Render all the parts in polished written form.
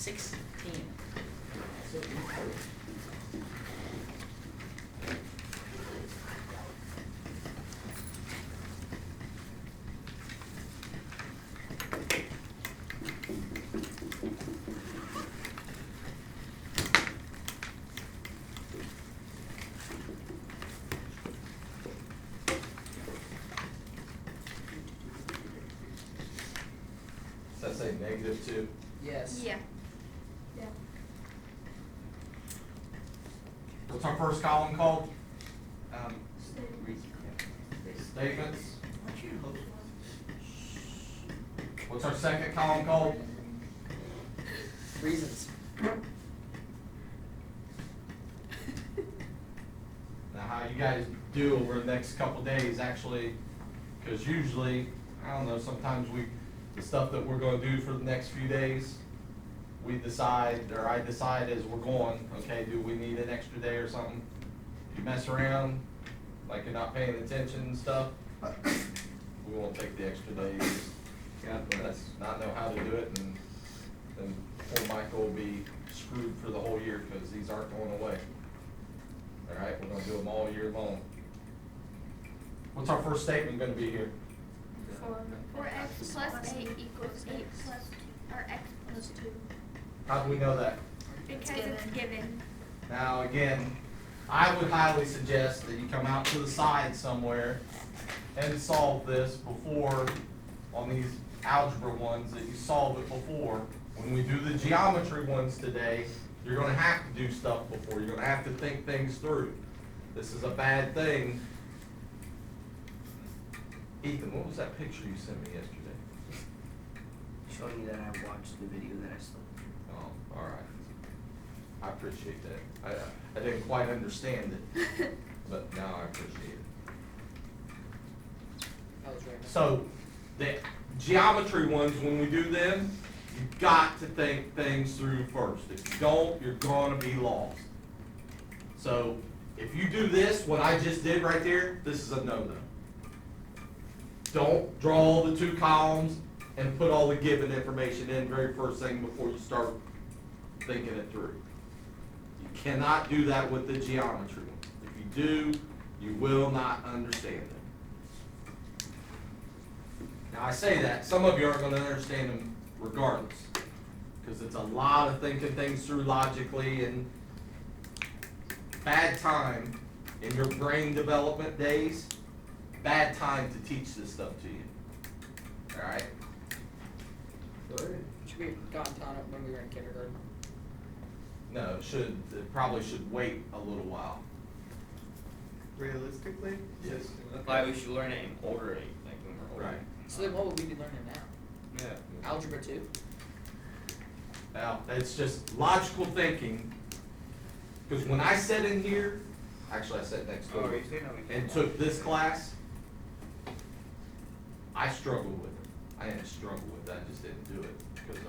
16. Does that say -2? Yes. Yeah. Yeah. What's our first column called? Statements. What's our second column called? Reasons. Now, how you guys do over the next couple days, actually, because usually, I don't know, sometimes the stuff that we're gonna do for the next few days, we decide, or I decide as we're going, okay, do we need an extra day or something? You mess around, like you're not paying attention and stuff, we won't take the extra days. Let's not know how to do it, and then poor Michael will be screwed for the whole year, because these aren't going away. All right, we're gonna do them all year long. What's our first statement gonna be here? 4x plus 8 equals 8 plus 2, or x plus 2. How do we know that? Because it's given. Now, again, I would highly suggest that you come out to the side somewhere and solve this before, on these algebra ones, that you solve it before. When we do the geometry ones today, you're gonna have to do stuff before. You're gonna have to think things through. This is a bad thing. Ethan, what was that picture you sent me yesterday? Showing you that I watched the video that I saw. Oh, all right. I appreciate that. I didn't quite understand it, but now I appreciate it. I was right. So, the geometry ones, when we do them, you've got to think things through first. If you don't, you're gonna be lost. So, if you do this, what I just did right there, this is a no-no. Don't draw the two columns and put all the given information in very first thing before you start thinking it through. You cannot do that with the geometry one. If you do, you will not understand it. Now I say that, some of you aren't gonna understand them regardless, because it's a lot of thinking things through logically, and bad time in your brain development days, bad time to teach this stuff to you. All right? Should we have gotten taught it when we were in kindergarten? No, it probably should wait a little while. Realistically? Yes. Why we should learn it in older age, like when we're older. Right. So then what would we be learning now? Yeah. Algebra 2? Now, it's just logical thinking, because when I sat in here, actually I sat next Oh, door are you saying that we and took this class, I struggled with it. I didn't struggle with it, I just didn't do it, because I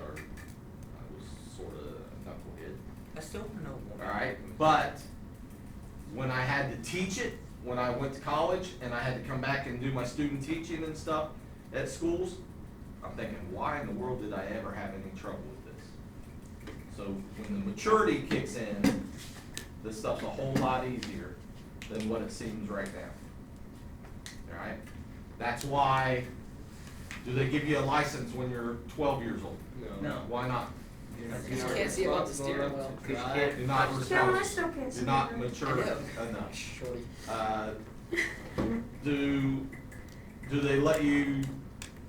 was sort of a knucklehead. I still don't know. All right, but when I had to teach it, when I went to college and I had to come back and do my student teaching and stuff at schools, I'm thinking, why in the world did I ever have any trouble with this? So when the maturity kicks in, this stuff's a whole lot easier than what it seems right now. All right, that's why. Do they give you a license when you're 12 years old? No. Why not? You can't see above the steering wheel. You're not No, I responsible. still can't see You're not that. mature I know. enough. Shorty. Do they let you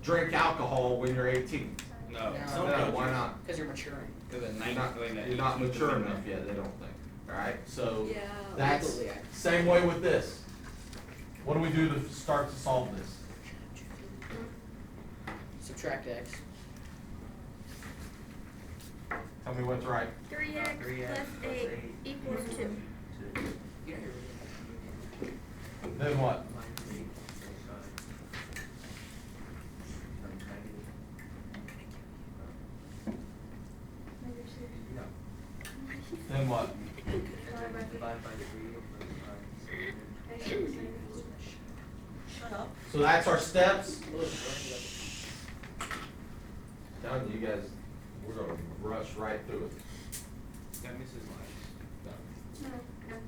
drink alcohol when you're 18? No. No, why not? Because you're maturing. Because at You're 9, not, you're not mature enough yet, they don't think. Alright, so Yeah, that's legally, same way with this. What do we do to start to solve this? Subtract x. Tell me what's right. 3x plus 8 equals 2. You don't hear me. Then what? Then what? Shut up. So that's our steps. Telling you guys We're gonna rush right through it. That misses life.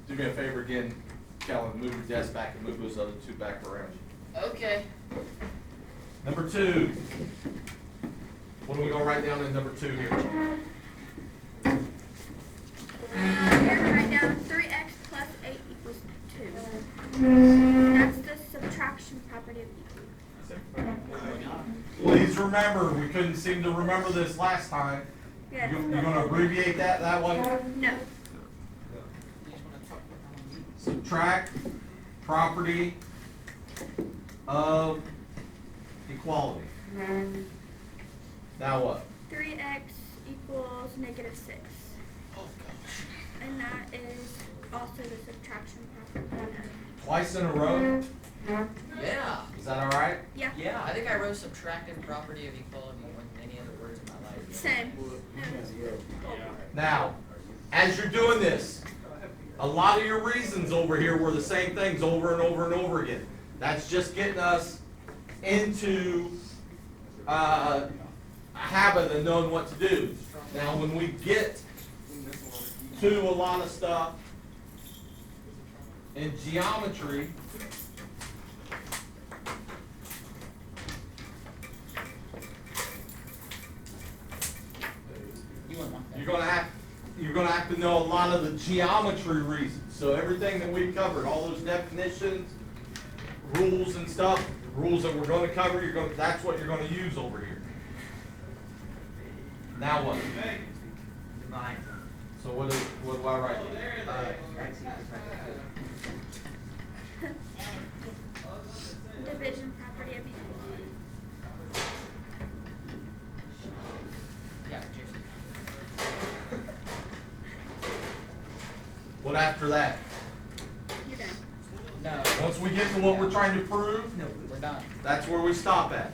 Do me a favor again, Kellen, move your desk back and move those other two back around you. Okay. Number 2. What are we gonna write down in number 2 here? You're gonna write down 3x plus 8 equals 2. That's the subtraction property of equal. Please remember, we couldn't seem to remember this last time. Yes. You're gonna abbreviate that way? No. Subtract property of equality. Now what? 3x equals negative 6. Oh gosh. And that is also the subtraction property. Twice in a row? Yeah. Is that all right? Yeah. Yeah, I think I wrote subtractive property of equality more than any other words in my life. Same. Now, as you're doing this, a lot of your reasons over here were the same things over and over and over again. That's just getting us into a habit of knowing what to do. Now, when we get to a lot of stuff in geometry, you're gonna have to know a lot of the geometry reasons. So everything that we covered, all those definitions, rules and stuff, rules that we're going to cover, that's what you're going to use over here. Now what? So what do I write? Division property of equality. Yeah, Jason. What after that? You're done. No. Once we get to what we're trying to prove, We're done. that's where we stop at.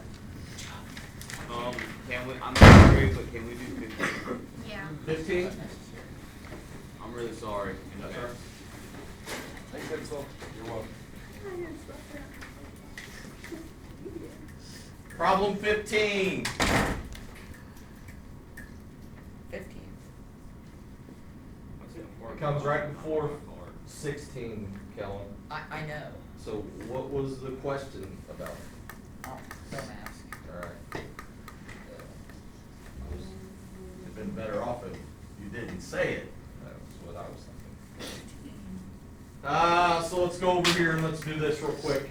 Can we, I'm not sorry, but can we do 15? Yeah. 15? I'm really sorry. That's right. Thank you, so. You're welcome. Problem 15. 15. It comes right before 16, Kellen. I know. So what was the question about? Oh, don't ask. All right. It'd been better off if you didn't say it. That's what I was thinking. So let's go over here and let's do this real quick.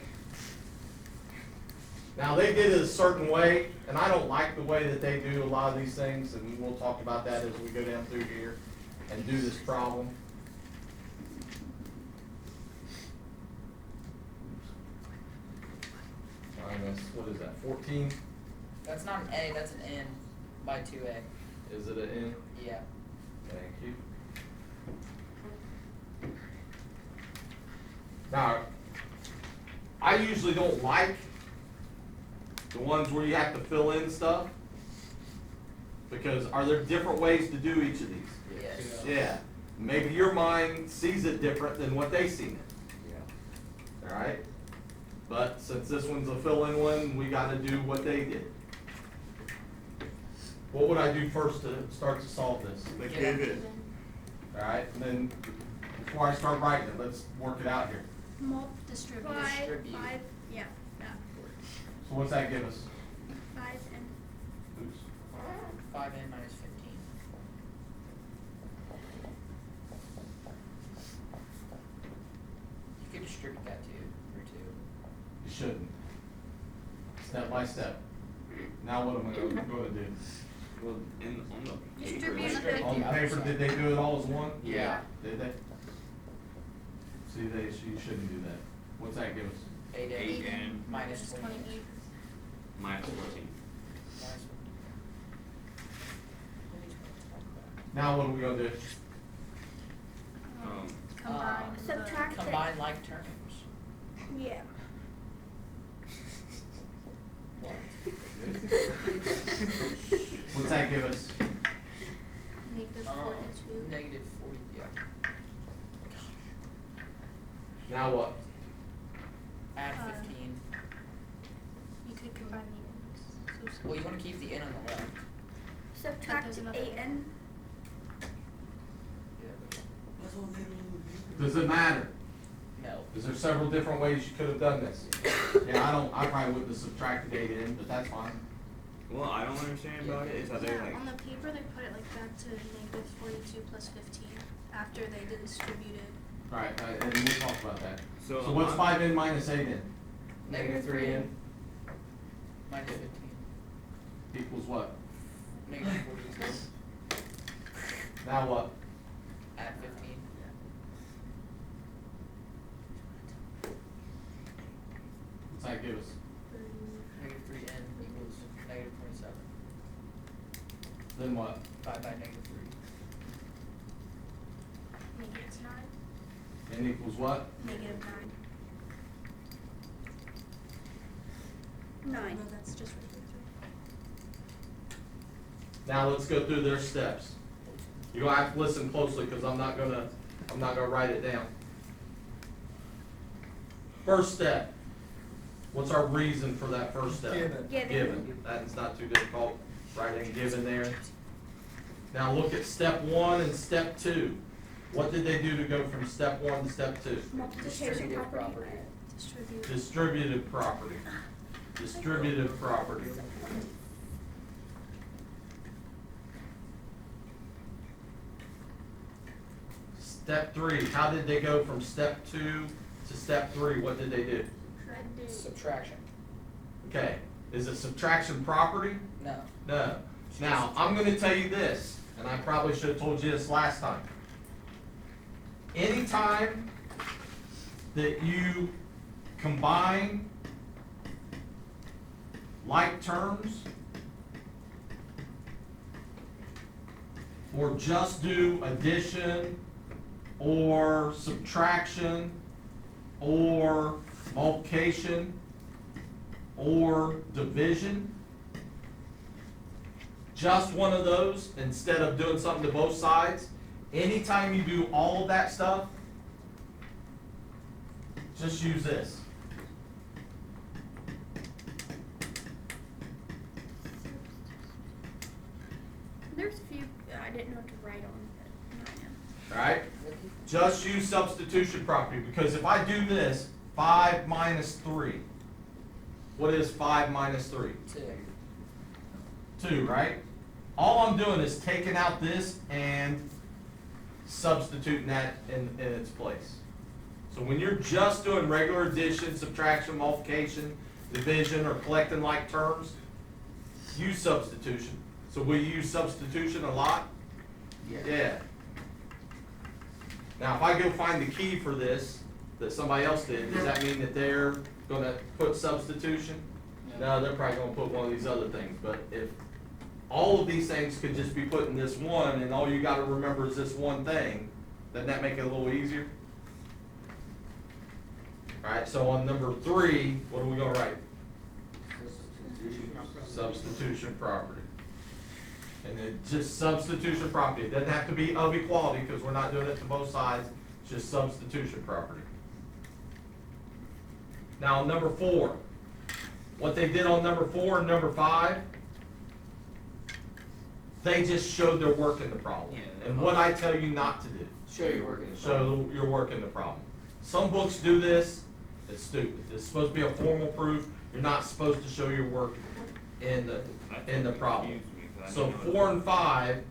Now they did it a certain way, and I don't like the way that they do a lot of these things, and we'll talk about that as we go down through here and do this problem. Minus, what is that, 14? That's not an A, that's an N by 2A. Is it an N? Yeah. Thank you. Now, I usually don't like the ones where you have to fill in stuff, because are there different ways to do each of these? Yes. Yeah. Maybe your mind sees it different than what they seen it. Yeah. All right? But since this one's a fill-in one, we got to do what they did. What would I do first to start to solve this? All right, and then before I start writing it, let's work it out here. Distribute. Distribute. 5, yeah, that. So what's that give us? 5 and Oops. 5N minus 15. You could distribute that too, through 2. You shouldn't. Step by step. Now what am I going to do? Well, on the paper. Distribute. On the paper, did they do it all as one? Yeah. Did they? See, you shouldn't do that. What's that give us? 8N 8N minus 28. minus 14. Minus 14. Now what are we going to do? Subtract Combine like terms. Yeah. What's that give us? Negative Negative 40, yeah. Now what? Add 15. You could combine the Well, you want to keep the N on the left. subtract there's another 8n. Yeah, but Does it matter? no. Is there several different ways you could have done this? Yeah, I probably wouldn't have subtracted 8 in, but that's fine. Well, I don't understand about it is how they Yeah, like. on the paper they put it like back to negative 42 plus 15 after they distributed. Right, and we'll talk about that. So So what's I'm- 5 in minus 8 in? Negative 3 in. Minus 15. Equals what? Negative 42. Now what? Add 15. What's that give us? Negative 3n equals negative 27. Then what? 5 by negative 3. Negative 9. N equals what? Negative 9. 9. No, that's just regular 3. Now let's go through their steps. You're gonna have to listen closely because I'm not gonna write it down. First step. What's our reason for that first step? Given. Given. That's not too difficult. Write in given there. Now look at step 1 and step 2. What did they do to go from step 1 to step 2? Multiplication Distributive property. property. Distribute. Distributive property. Distributive property. Step 3, how did they go from step 2 to step 3? What did they do? Subtraction. Okay, is it subtraction property? No. No. Now, I'm gonna tell you this, and I probably should have told you this last time. Anytime that you combine like terms, or just do addition, or subtraction, or multiplication, or division, just one of those, instead of doing something to both sides, anytime you do all of that stuff, just use this. There's a few I didn't know what to write on, but now I know. Alright? Just use substitution property, because if I do this, 5 minus 3, what is 5 minus 3? 2. 2, right? All I'm doing is taking out this and substituting that in its place. So when you're just doing regular addition, subtraction, multiplication, division, or collecting like terms, use substitution. So will you use substitution a lot? Yeah. Now, if I go find the key for this that somebody else did, does that mean that they're gonna put substitution? No, they're probably gonna put one of these other things, but if all of these things could just be put in this one, and all you gotta remember is this one thing, doesn't that make it a little easier? Alright, so on number 3, what are we gonna write? Substitution property. And then just substitution property, it doesn't have to be of equality, because we're not doing it to both sides, it's just substitution property. Now, on number 4, what they did on number 4 and number 5, they just showed their work in the problem. Yeah, And what I tell you not to do. Show your work in the Show your work in the problem. Some books do this, it's stupid. It's supposed to be a formal proof, you're not supposed to show your work in the problem. So 4 and 5,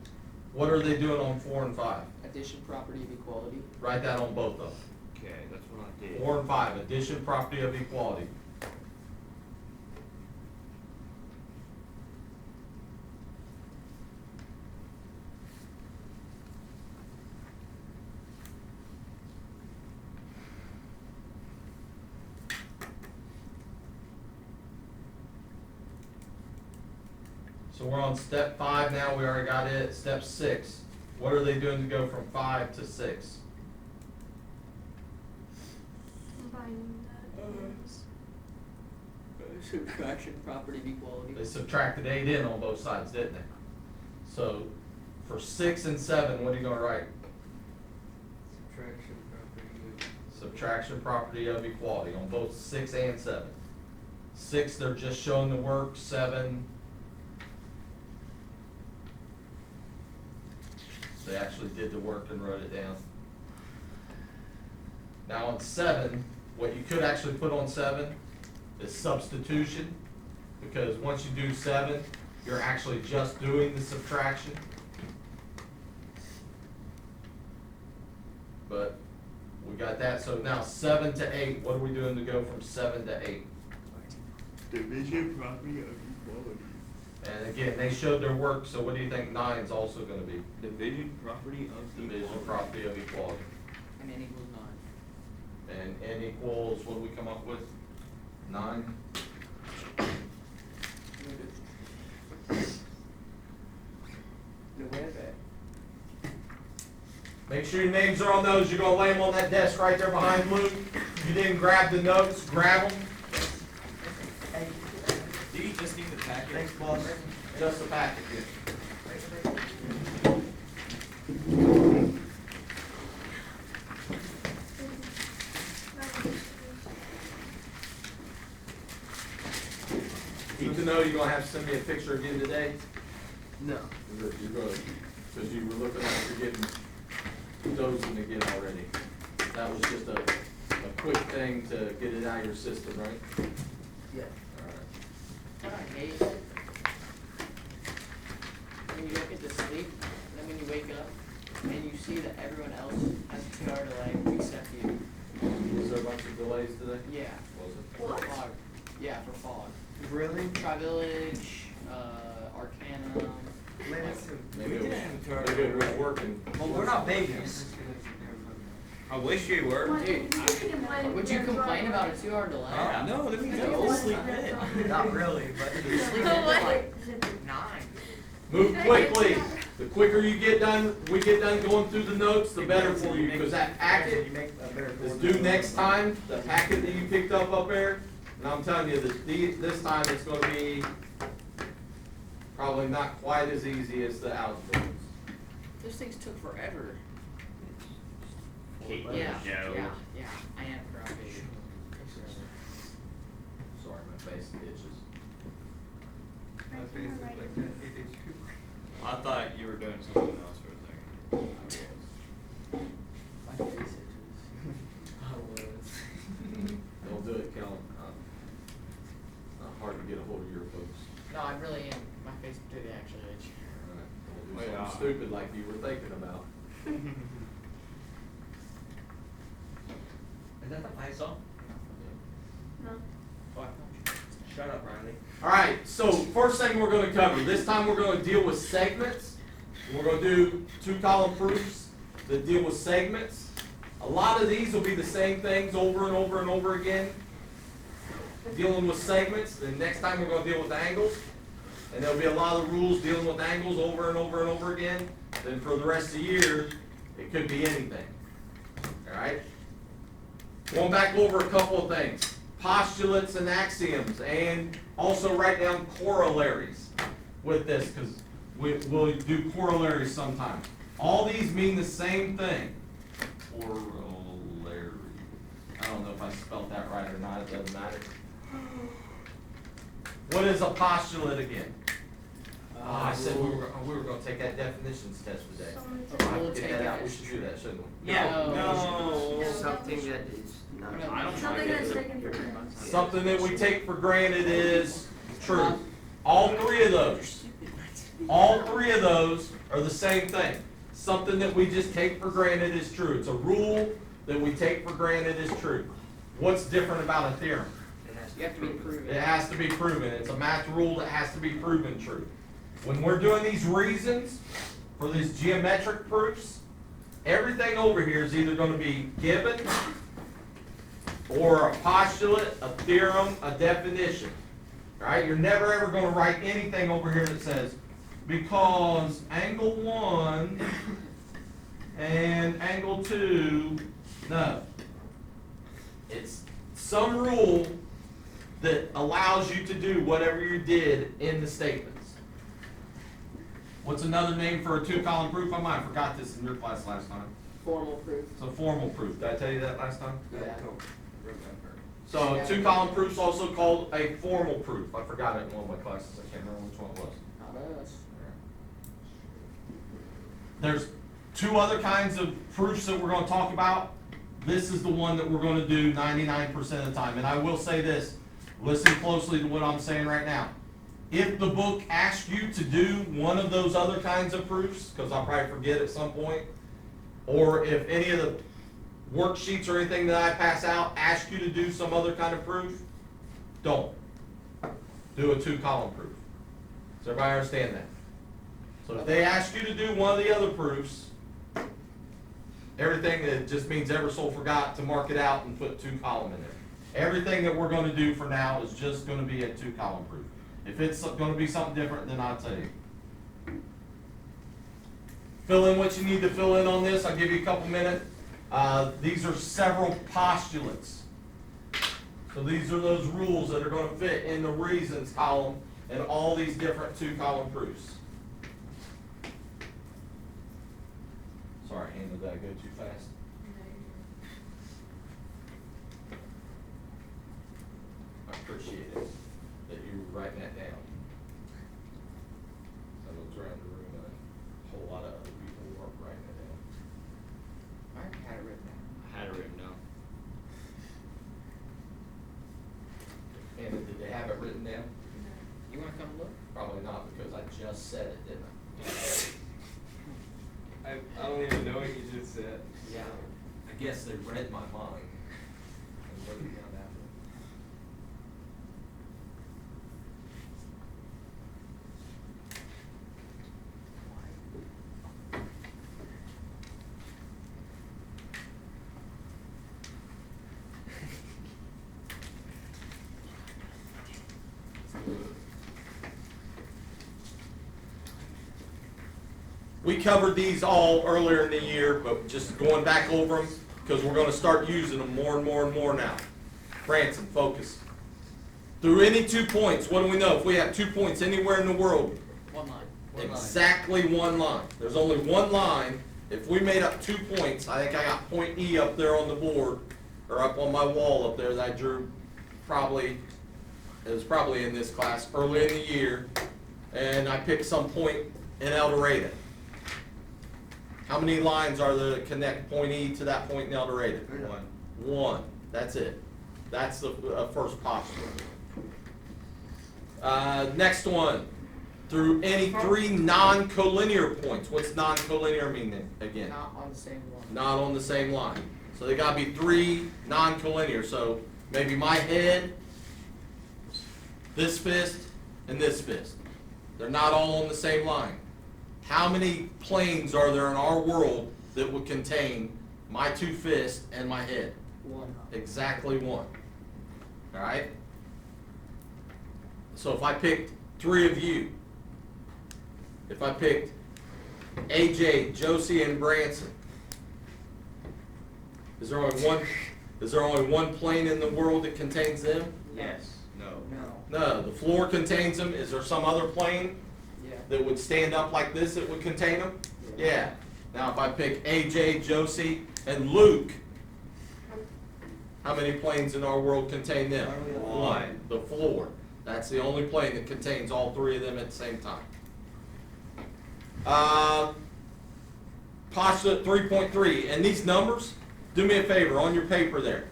what are they doing on 4 and 5? Addition property of equality. Write that on both of them. Okay, that's what I did. 4 and 5, addition property of equality. So we're on step 5 now, we already got it. Step 6, what are they doing to go from 5 to 6? Combining the ends. Subtraction property of equality. They subtracted 8 in on both sides, didn't they? So for 6 and 7, what are you gonna write? Subtraction property. Subtraction property of equality on both 6 and 7. 6, they're just showing the work. 7, They actually did the work and wrote it down. Now on 7, what you could actually put on 7 is substitution, because once you do 7, you're actually just doing the subtraction. But we got that, so now 7 to 8, what are we doing to go from 7 to 8? Division property of equality. And again, they showed their work, so what do you think 9 is also gonna be? Division property of Division equality. property of equality. And n equals 9. And n equals, what do we come up with? 9? Make sure your names are on those. You're gonna lay them on that desk right there behind Luke. If you didn't grab the notes, grab them. Do you just need the packet? Thanks, boss. Just the packet here. Need to know you're gonna have to send me a picture again today? No. You're gonna, because you were looking like you're getting dozing again already. That was just a quick thing to get it out of your system, right? Yeah. Alright. What I hate, when you look at the sleep, and then when you wake up, and you see that everyone else has a 2-hour delay except you. Was there a bunch of delays today? Yeah. Was it? For fog. Yeah, for fog. Really? Tri-Village, Arcanum. Maybe it was working. Well, we're not babies. I wish you were. Dude, would you complain about a 2-hour delay? Yeah, no, let me No. go sleep in. Not really, but. You sleep in till like 9. Move quickly. The quicker you get done, we get done going through the notes, the better for you, because that packet is due next time, the packet that you picked up there. And I'm telling you, this time it's gonna be probably not quite as easy as the algebra. Those things took forever. Kate, Yeah, Joe. yeah, I am grumpy. Sorry, my face itches. I thought you were doing something else for a second. My face itches. I was. Don't do it, Kellen. Not hard to get a hold of your folks. No, I really am. My face did actually itch. Don't do Wait, something stupid like you were thinking about. Is that the Lysol? No. Shut up, Riley. Alright, so first thing we're gonna cover, this time we're gonna deal with segments. We're gonna do 2-column proofs that deal with segments. A lot of these will be the same things over and over and over again. Dealing with segments, then next time we're gonna deal with angles. And there'll be a lot of rules dealing with angles over and over and over again. Then for the rest of the year, it could be anything. Alright? Going back over a couple of things. Postulates and axioms, and also write down corollaries with this, because we'll do corollaries sometime. All these mean the same thing. Corollary. I don't know if I spelled that right or not, it doesn't matter. What is a postulate again? I said we were going to take that definitions test today. I can get that out. We should do that, shouldn't we? No. Something that is not. I don't Something like that's it. taken for granted. Something that we take for granted is true. All three of those. All three of those are the same thing. Something that we just take for granted is true. It's a rule that we take for granted is true. What's different about a theorem? You have to be proven. It has to be proven. It's a math rule that has to be proven true. When we're doing these reasons for these geometric proofs, everything over here is either going to be given or a postulate, a theorem, a definition. Right? You're never ever going to write anything over here that says, because angle 1 and angle 2, no. It's some rule that allows you to do whatever you did in the statements. What's another name for a 2-column proof? I might have forgot this in your class last time. Formal proof. It's a formal proof. Did I tell you that last time? Yeah. So a 2-column proof is also called a formal proof. I forgot it in one of my classes. I can't remember which one it was. Not us. two other kinds of proofs that we're gonna talk about. This is the one that we're gonna do 99% of the time. And I will say this, listen closely to what I'm saying right now. If the book asks you to do one of those other kinds of proofs, because I'll probably forget at some point, or if any of the worksheets or anything that I pass out ask you to do some other kind of proof, don't. Do a 2-column proof. Does everybody understand that? So if they ask you to do one of the other proofs, everything that just means Ebersole forgot to mark it out and put 2-column in there. Everything that we're going to do for now is just going to be a 2-column proof. If it's going to be something different, then I'll tell you. Fill in what you need to fill in on this. I'll give you a couple minutes. These are several postulates. So these are those rules that are going to fit in the reasons column and all these different 2-column proofs. Sorry, Hannah, did I go too fast? I appreciate it that you were writing that down. I looked around the room and a whole lot of other people weren't writing it down. I already had it written down. I had it written down. Hannah, did they have it written down? You wanna come look? Probably not, because I just said it, didn't I? I don't even know what you just said. Yeah. I guess they read my mind and wrote it down after. We covered these all earlier in the year, but just going back over them, because we're going to start using them more and more and more now. Branson, focus. Through any 2 points, what do we know? If we have 2 points anywhere in the world, One line. exactly one line. There's only one line. If we made up 2 points, I think I got point E up there on the board, or up on my wall up there that I drew it was probably in this class early in the year, and I picked some point in El Dorado. How many lines are there that connect point E to that point in El Dorado? One. One. That's it. That's the first postulate. Next one. Through any 3 non-collinear points. What's non-collinear mean then, again? Not on the same one. Not on the same line. So they gotta be 3 non-collinear. So maybe my head, this fist, and this fist. They're not all on the same line. How many planes are there in our world that would contain my 2 fists and my head? One. Exactly 1. Alright? So if I picked 3 of you, if I picked AJ, Josie, and Branson, is there only one plane in the world that contains them? Yes. No. No. No, the floor contains them. Is there some other plane Yeah. that would stand up like this that would contain them? Yeah. Now if I pick AJ, Josie, and Luke, how many planes in our world contain them? One. The floor. That's the only plane that contains all 3 of them at the same time. Postulate 3.3, and these numbers, do me a favor, on your paper there,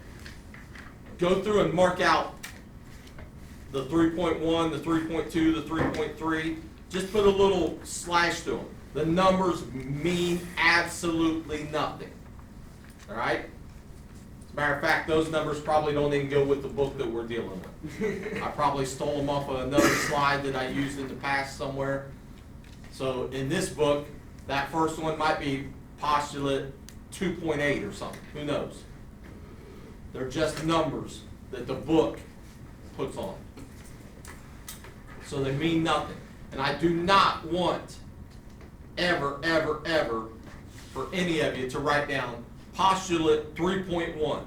go through and mark out the 3.1, the 3.2, the 3.3, just put a little slash to them. The numbers mean absolutely nothing. Alright? As a matter of fact, those numbers probably don't even go with the book that we're dealing with. I probably stole them off of another slide that I used in the past somewhere. So in this book, that first one might be postulate 2.8 or something. Who knows? They're just numbers that the book puts on. So they mean nothing. And I do not want ever, ever, ever for any of you to write down postulate 3.1.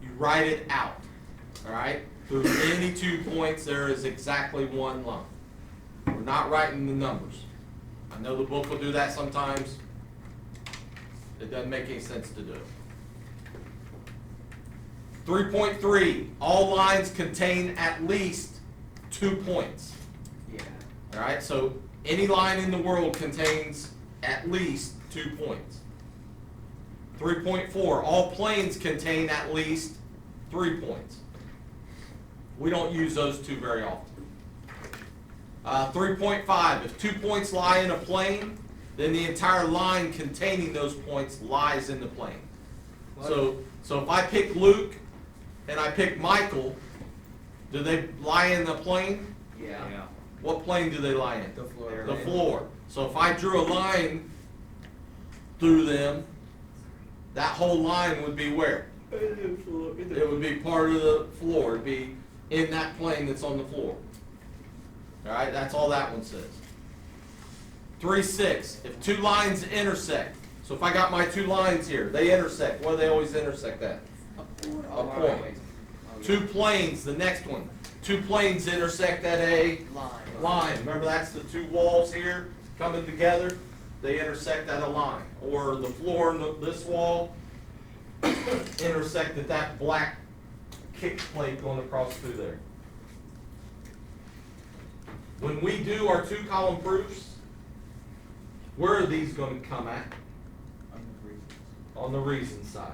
You write it out. Alright? Through any 2 points, there is exactly 1 line. We're not writing the numbers. I know the book will do that sometimes. It doesn't make any sense to do it. 3.3, all lines contain at least 2 points. Yeah. Alright, so any line in the world contains at least 2 points. 3.4, all planes contain at least 3 points. We don't use those two very often. 3.5, if 2 points lie in a plane, then the entire line containing those points lies in the plane. So if I pick Luke and I pick Michael, do they lie in the plane? Yeah. What plane do they lie in? The floor. The floor. So if I drew a line through them, that whole line would be where? It would be part of the floor. It'd be in that plane that's on the floor. Alright, that's all that one says. 3.6, if 2 lines intersect, so if I got my 2 lines here, they intersect, what do they always intersect at? A point. 2 planes, the next one. 2 planes intersect at a line. Remember, that's the 2 walls here coming together. They intersect at a line. Or the floor and this wall intersect at that black kick plate going across through there. When we do our 2-column proofs, where are these going to come at? On the reason side.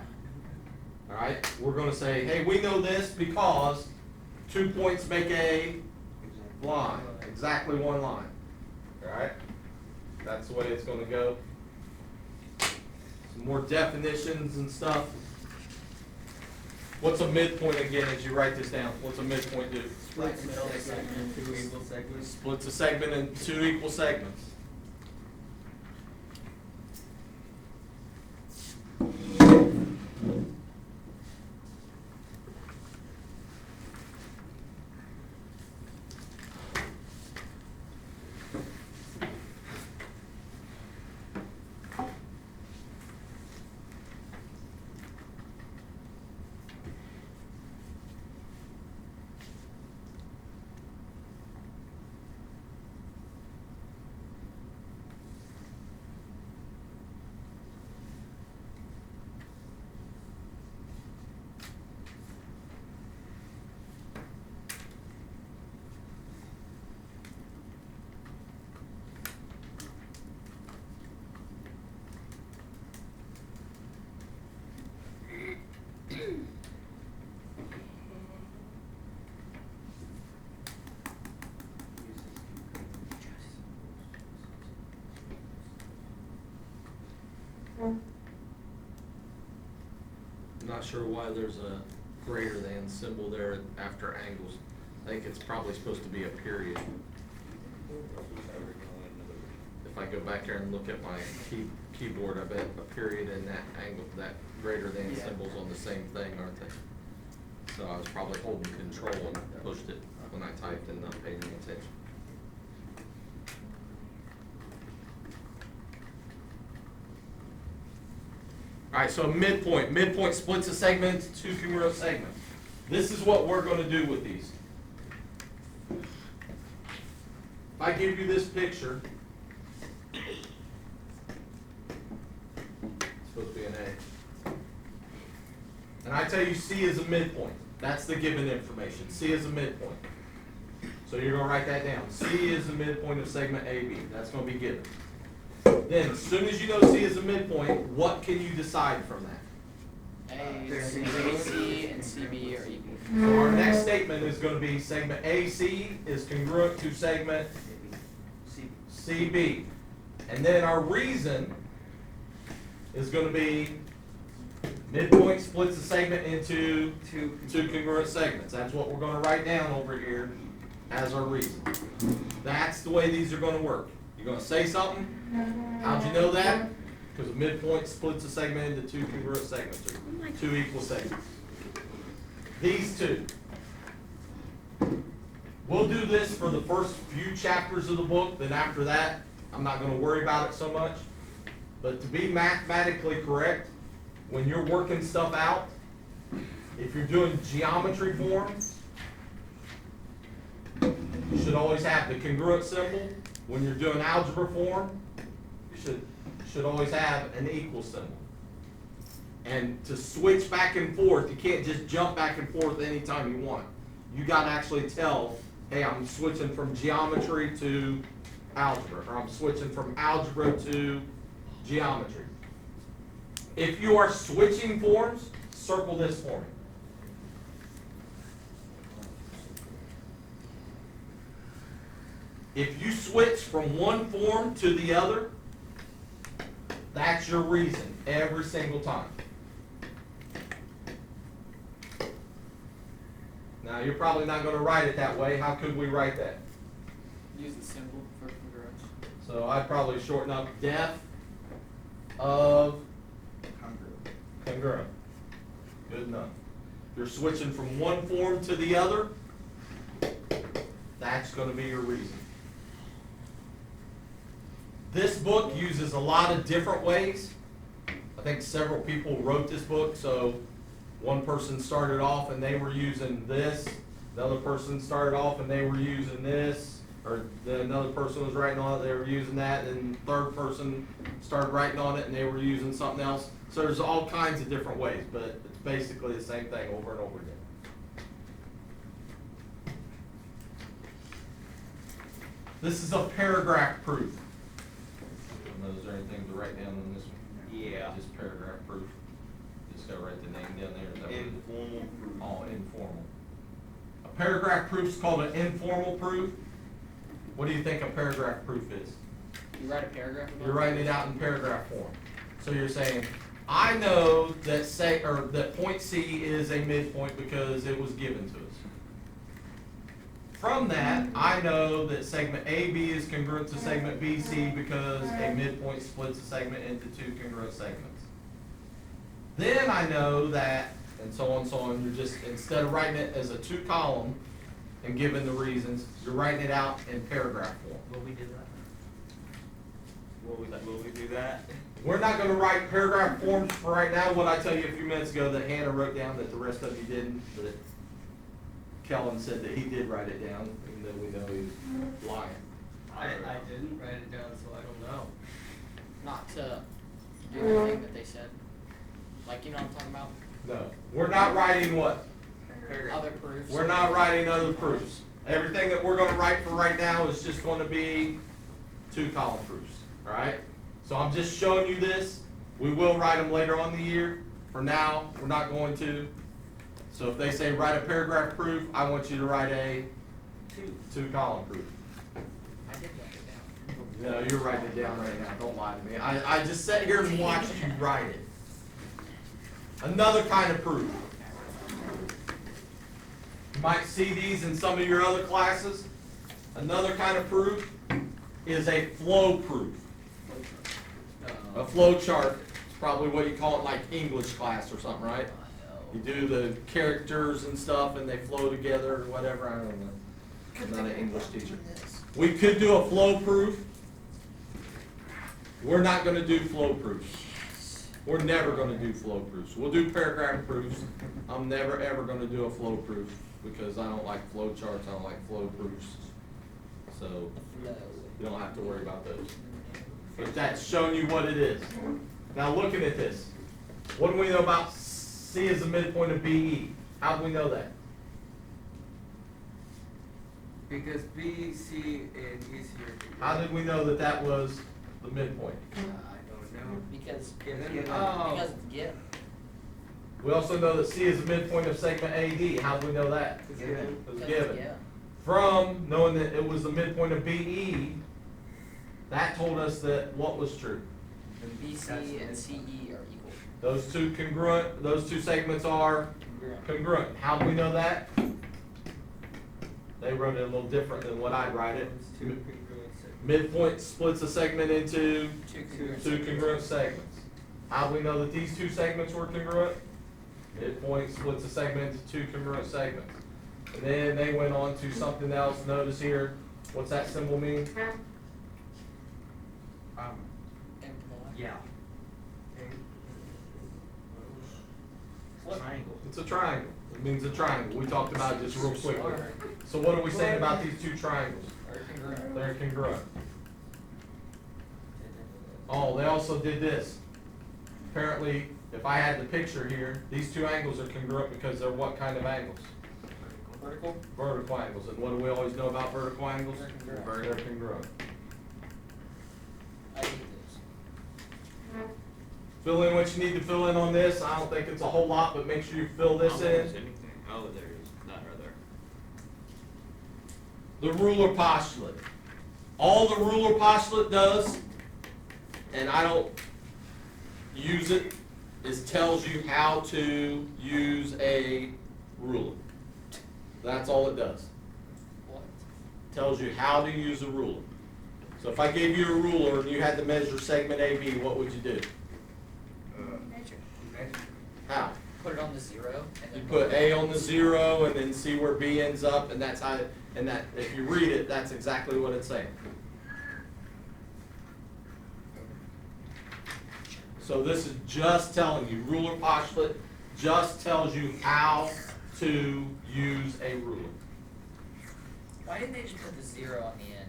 Alright, we're going to say, hey, we know this because 2 points make a line. Exactly 1 line. Alright? That's the way it's going to go. Some more definitions and stuff. What's a midpoint again as you write this down? What's a midpoint do? Splits the middle of the segment. 2 equal segments. Splits a segment in 2 equal segments. I'm not sure why there's a greater than symbol there after angles. I think it's probably supposed to be a period. If I go back here and look at my keyboard, I bet a period and that angle, that greater than symbol's on the same thing, aren't they? So I was probably holding control and pushed it when I typed and not paying any attention. Alright, so midpoint. Midpoint splits a segment into 2 congruent segments. This is what we're going to do with these. If I give you this picture, it's supposed to be an A. And I tell you C is a midpoint. That's the given information. C is a midpoint. So you're going to write that down. C is the midpoint of segment AB. That's going to be given. Then, as soon as you know C is a midpoint, what can you decide from that? AC and CB are equal. So our next statement is going to be segment AC is congruent to segment CB. And then our reason is going to be midpoint splits the segment into 2 congruent segments. That's what we're going to write down over here as our reason. That's the way these are going to work. You're going to say something. How'd you know that? Because a midpoint splits a segment into 2 congruent segments, or 2 equal segments. These 2. We'll do this for the first few chapters of the book, then after that, I'm not going to worry about it so much. But to be mathematically correct, when you're working stuff out, if you're doing geometry forms, you should always have the congruent symbol. When you're doing algebra form, you should always have an equal symbol. And to switch back and forth, you can't just jump back and forth anytime you want. You got to actually tell, hey, I'm switching from geometry to algebra, or I'm switching from algebra to geometry. If you are switching forms, circle this for me. If you switch from one form to the other, that's your reason every single time. Now, you're probably not going to write it that way. How could we write that? Use the symbol for congruence. So I'd probably shorten up def of congruent. Good enough. If you're switching from one form to the other, that's going to be your reason. This book uses a lot of different ways. I think several people wrote this book, so one person started off and they were using this, the other person started off and they were using this, or another person was writing on it, they were using that, and the third person started writing on it and they were using something else. So there's all kinds of different ways, but it's basically the same thing over and over again. This is a paragraph proof. I don't know, is there anything to write down on this one? Yeah. Just paragraph proof. Just gotta write the name down there. Is that what it is? Informal proof. Oh, informal. A paragraph proof is called an informal proof. What do you think a paragraph proof is? You write a paragraph about You're writing it out in paragraph form. So you're saying, I know that that point C is a midpoint because it was given to us. From that, I know that segment AB is congruent to segment BC because a midpoint splits a segment into two congruent segments. Then I know that, and so on and so on, you're just, instead of writing it as a 2-column and giving the reasons, you're writing it out in paragraph form. Will we do that? Will we do that? We're not gonna write paragraph forms for right now. What I tell you a few minutes ago that Hannah wrote down that the rest of you didn't, but Kellen said that he did write it down, even though we know he's lying. I didn't write it down, so I don't know. not to do the thing that they said. Like, you know what I'm talking about? No, we're not writing what? Other proofs. We're not writing other proofs. Everything that we're gonna write for right now is just gonna be 2-column proofs, all right? So I'm just showing you this. We will write them later on in the year. For now, we're not going to. So if they say write a paragraph proof, I want you to write a 2-column proof. I did write it down. No, you're writing it down right now. Don't lie to me. I just sat here and watched you write it. Another kind of proof. You might see these in some of your other classes. Another kind of proof is a flow proof. A flow chart is probably what you call it, like English class or something, right? You do the characters and stuff and they flow together or whatever, I don't know. I'm not an English teacher. We could do a flow proof. We're not gonna do flow proofs. We're never gonna do flow proofs. We'll do paragraph proofs. I'm never ever gonna do a flow proof because I don't like flow charts, I don't like flow proofs. So you don't have to worry about those. But that's showing you what it is. Now looking at this, what do we know about C as the midpoint of BE? How do we know that? Because B, C, and E is here. How did we know that that was the midpoint? I don't know. Because, Given. because it's given. We also know that C is the midpoint of segment AD. How do we know that? It's given. It was Because it's given. given. From knowing that it was the midpoint of BE, that told us that what was true? BC and CE are equal. Those two segments are congruent. How do we know that? They wrote it a little different than what I'd write it. It's two congruent segments. Midpoint splits a segment into Two congruent two congruent segments. How do we know that these two segments were congruent? Midpoint splits a segment into two congruent segments. And then they went on to something else. Notice here, what's that symbol mean? Yeah. Triangle. It's a triangle. It means a triangle. We talked about it just real quickly. So what are we saying about these two triangles? Are congruent. They're congruent. Oh, they also did this. Apparently, if I had the picture here, these two angles are congruent because they're what kind of angles? Vertical. Vertical angles. And what do we always know about vertical angles? They're congruent. They're congruent. Fill in what you need to fill in on this. I don't think it's a whole lot, but make sure you fill I this don't think there's in. anything. Oh, there it is. Not right there. The ruler postulate. All the ruler postulate does, and I don't use it, is tells you how to use a ruler. That's all it does. What? Tells you how to use a ruler. So if I gave you a ruler and you had to measure segment AB, what would you do? Measure. How? Put it on the 0 and You then. put A on the 0 and then see where B ends up, and that's how, and that, if you read it, that's exactly what it's saying. So this is just telling you, ruler postulate just tells you how to use a ruler. Why didn't they just put the 0 on the end?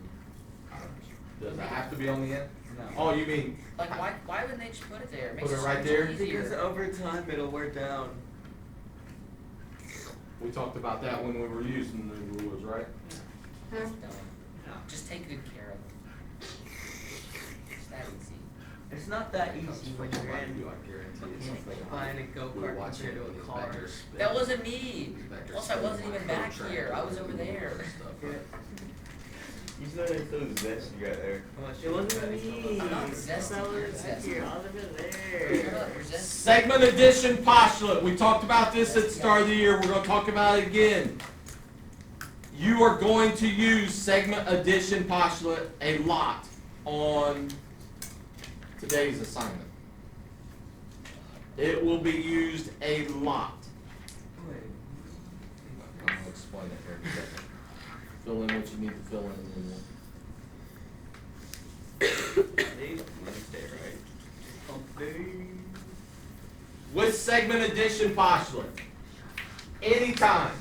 Does it have to be on the end? No. Oh, you mean, Like, why wouldn't they just put it there? It Put makes it right so much there? easier. Because over time it'll wear down. we talked about that when we were using the rulers, right? That's dumb. Just take good care of them. It's that easy. It's not that easy when you're in I guarantee it's buying a go-kart compared to a car. That wasn't me. Plus, I wasn't even back here. I was over there. You know that those vests you got there? It wasn't me. I'm not zesty. You're zesty. I was over Shut there. up, you're zesty. Segment addition postulate. We talked about this at the start of the year. We're going to talk about it again. You are going to use segment addition postulate a lot on today's assignment. It will be used a lot. I'll explain it here in a second. Fill in what you need to fill in. Today's Wednesday, right? With segment addition postulate, anytime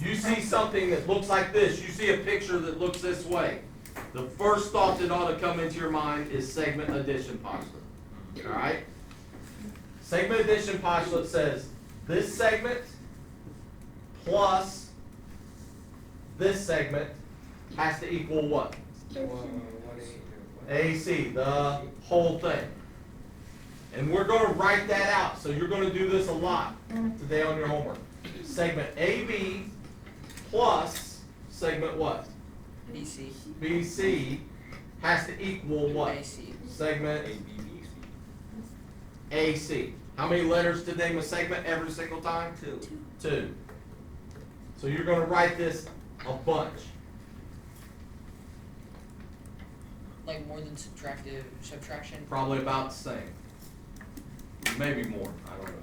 you see something that looks like this, you see a picture that looks this way, the first thought that ought to come into your mind is segment addition postulate. All right? Segment addition postulate says this segment plus this segment has to equal what? AC, the whole thing. And we're going to write that out. So you're going to do this a lot today on your homework. Segment AB plus segment what? BC. BC has to equal what? AC. Segment ABBC. AC. How many letters to name a segment every single time? 2. 2. So you're going to write this a bunch. Like more than subtraction? Probably about the same. Maybe more, I don't know.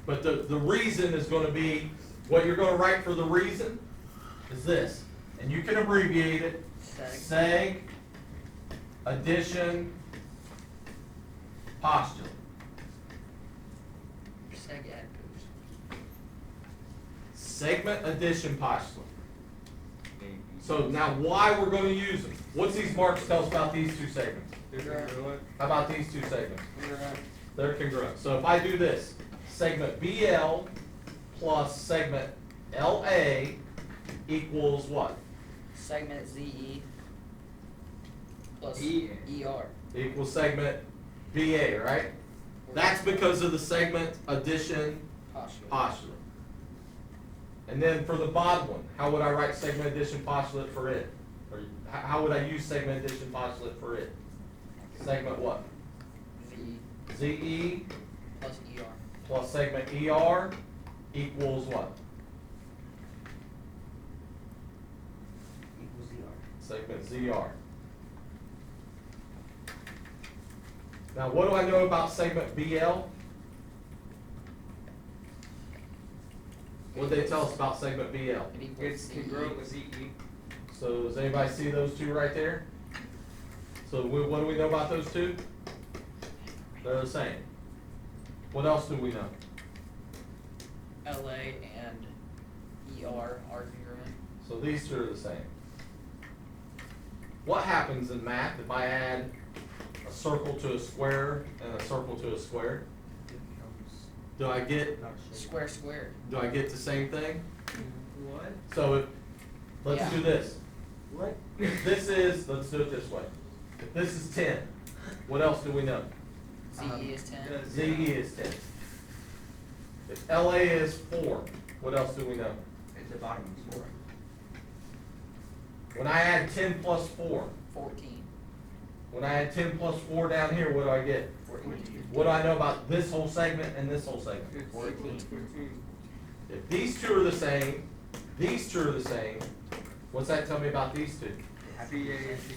But the reason is going to be, what you're going to write for the reason is this. And you can abbreviate it. Seg addition postulate. Seg add boost. Segment addition postulate. So now why we're going to use them. What's these marks tell us about these two segments? How about these two segments? They're congruent. So if I do this, segment BL plus segment LA equals what? Segment ZE plus E. ER. Equals segment BA, right? That's because of the segment addition Postulate. postulate. And then for the bottom one, how would I write segment addition postulate for it? Or how would I use segment addition postulate for it? Segment what? V ZE plus ER. plus segment ER equals what? Equals Segment ZR. Now what do I know about segment BL? What did they tell us about segment BL? It equals It's CE. congruent with ZE. So does anybody see those two right there? So what do we know about those two? They're the same. What else do we know? LA and ER are congruent. So these two are the same. What happens in math if I add a circle to a square and a circle to a square? Do I get Square squared. do I get the same thing? What? So if let's Yeah. do this. What? if this is, let's do it this way. If this is 10, what else do we know? CE is 10. ZE is 10. If LA is 4, what else do we know? At the bottom is 4. When I add 10 plus 4, 14. when I add 10 plus 4 down here, what do I get? 14. What do I know about this whole segment and this whole segment? 14. If these two are the same, these two are the same, what's that tell me about these two?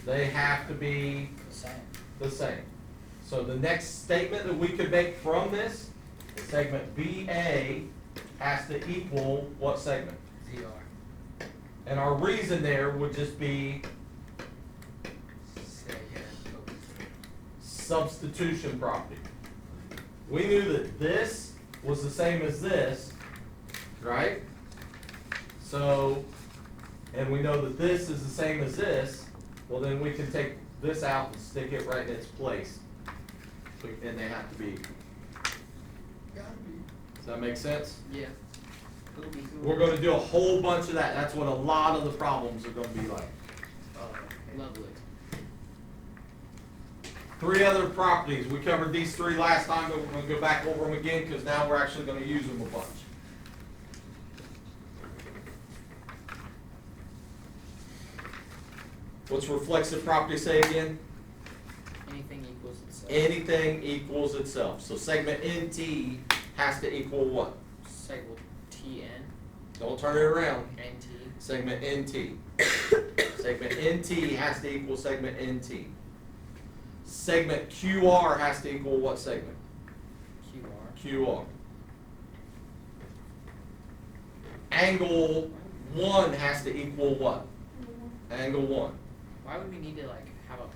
They have to be The same. the same. So the next statement that we could make from this, is segment BA has to equal what segment? ZR. And our reason there would just be substitution property. We knew that this was the same as this, right? So, and we know that this is the same as this, well then we can take this out and stick it right in its place. And they have to be equal. Does that make sense? Yeah. We're gonna do a whole bunch of that. That's what a lot of the problems are gonna be like. Lovely. 3 other properties. We covered these 3 last time, but we're gonna go back over them again because now we're actually gonna use them a bunch. What's reflexive property say again? Anything equals itself. Anything equals itself. So segment NT has to equal what? Segment TN. Don't turn it around. NT. Segment NT. Segment NT has to equal segment NT. Segment QR has to equal what segment? QR. QR. Angle 1 has to equal what? Angle 1. Why would we need to like have a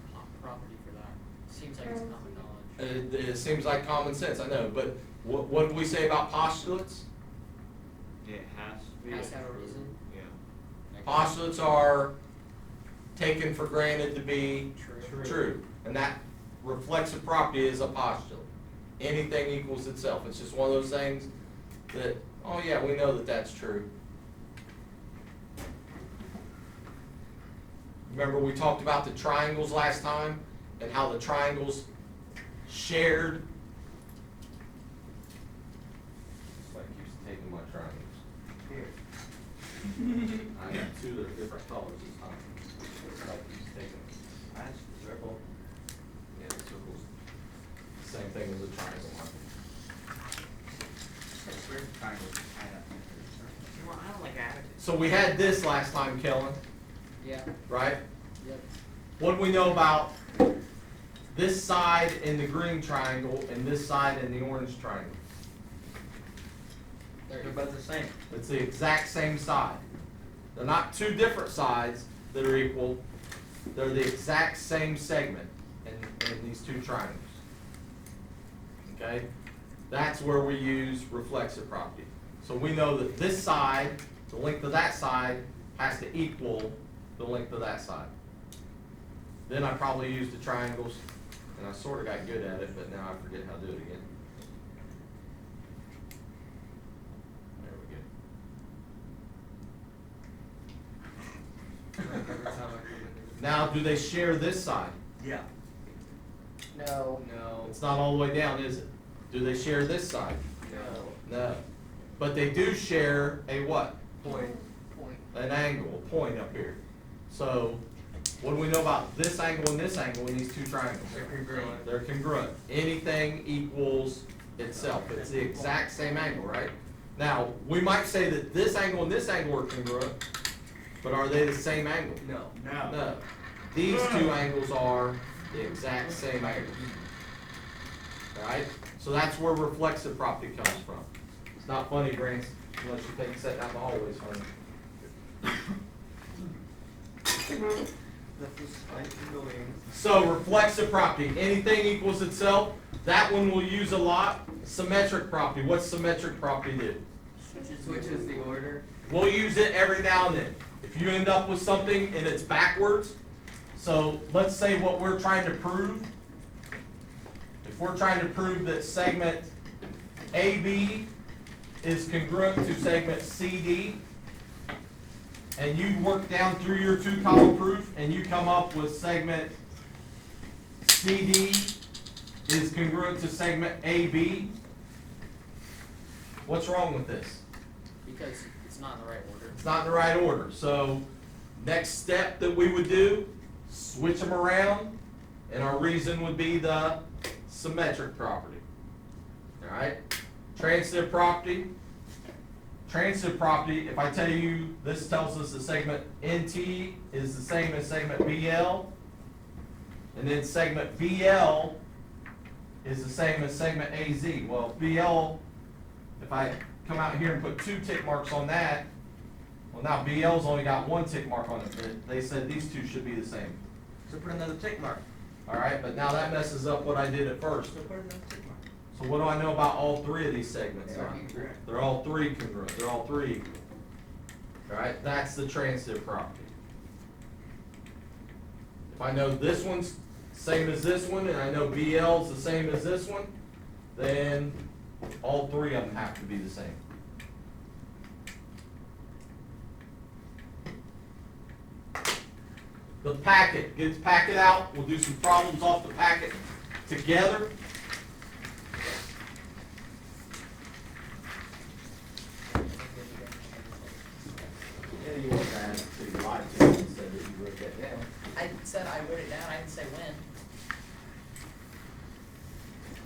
property for that? Seems like it's common knowledge. It seems like common sense, I know, but what did we say about postulates? It has to be. Has to have a reason. Yeah. Postulates are taken for granted to be True. true, and that reflexive property is a postulate. Anything equals itself. It's just one of those things that, oh yeah, we know that that's true. Remember we talked about the triangles last time and how the triangles shared. It's like keeps taking my triangles. Here. I got 2 that are different colors this time. It's like keeps taking them. That's the circle. Yeah, the circles. Same thing as a triangle. Where's the triangle? Well, I don't like attitude. So we had this last time, Kellen, Yeah. right? Yep. What do we know about this side in the green triangle and this side in the orange triangle? There They're you go. both the same. It's the exact same side. They're not 2 different sides that are equal. They're the exact same segment in these 2 triangles. Okay? That's where we use reflexive property. So we know that this side, the length of that side, has to equal the length of that side. Then I probably used the triangles, and I sort of got good at it, but now I forget how to do it again. There we go. Every time I come in Now, do they share this side? here. Yeah. No. No. It's not all the way down, is it? Do they share this side? No. No. But they do share a what? Point. Point. An angle, a point up here. So, what do we know about this angle and this angle in these 2 triangles? They're congruent. They're congruent. Anything equals itself. It's the exact same angle, right? Now, we might say that this angle and this angle are congruent, but are they the same angle? No. No. These 2 angles are the exact same angle. Alright? So that's where reflexive property comes from. It's not funny, Grants, unless you think sitting out in the hallway is funny. That was slightly annoying. So reflexive property, anything equals itself. That one we'll use a lot. Symmetric property, what's symmetric property do? Switches the order. We'll use it every now and then. If you end up with something and it's backwards, so let's say what we're trying to prove. If we're trying to prove that segment AB is congruent to segment CD, and you work down through your 2-column proof, and you come up with segment CD is congruent to segment AB, what's wrong with this? Because it's not in the right order. It's not in the right order. So next step that we would do, switch them around, and our reason would be the symmetric property. All right? Transitive property. Transitive property, if I tell you this tells us that segment NT is the same as segment BL, and then segment BL is the same as segment AZ. Well, BL, if I come out here and put 2 tick marks on that, well, now BL's only got 1 tick mark on it, but they said these two should be the same. So put another tick mark. All right, but now that messes up what I did at first. So put another tick mark. So what do I know about all 3 of these segments? They are congruent. They're all 3 congruent. They're all 3 equal. All right, that's the transitive property. If I know this one's same as this one, and I know BL's the same as this one, then all 3 of them have to be the same. The packet gets packet out. We'll do some problems off the packet together. Yeah, you want that, so you lied to me and said that you wrote that down. I said I wrote it down, I didn't say when.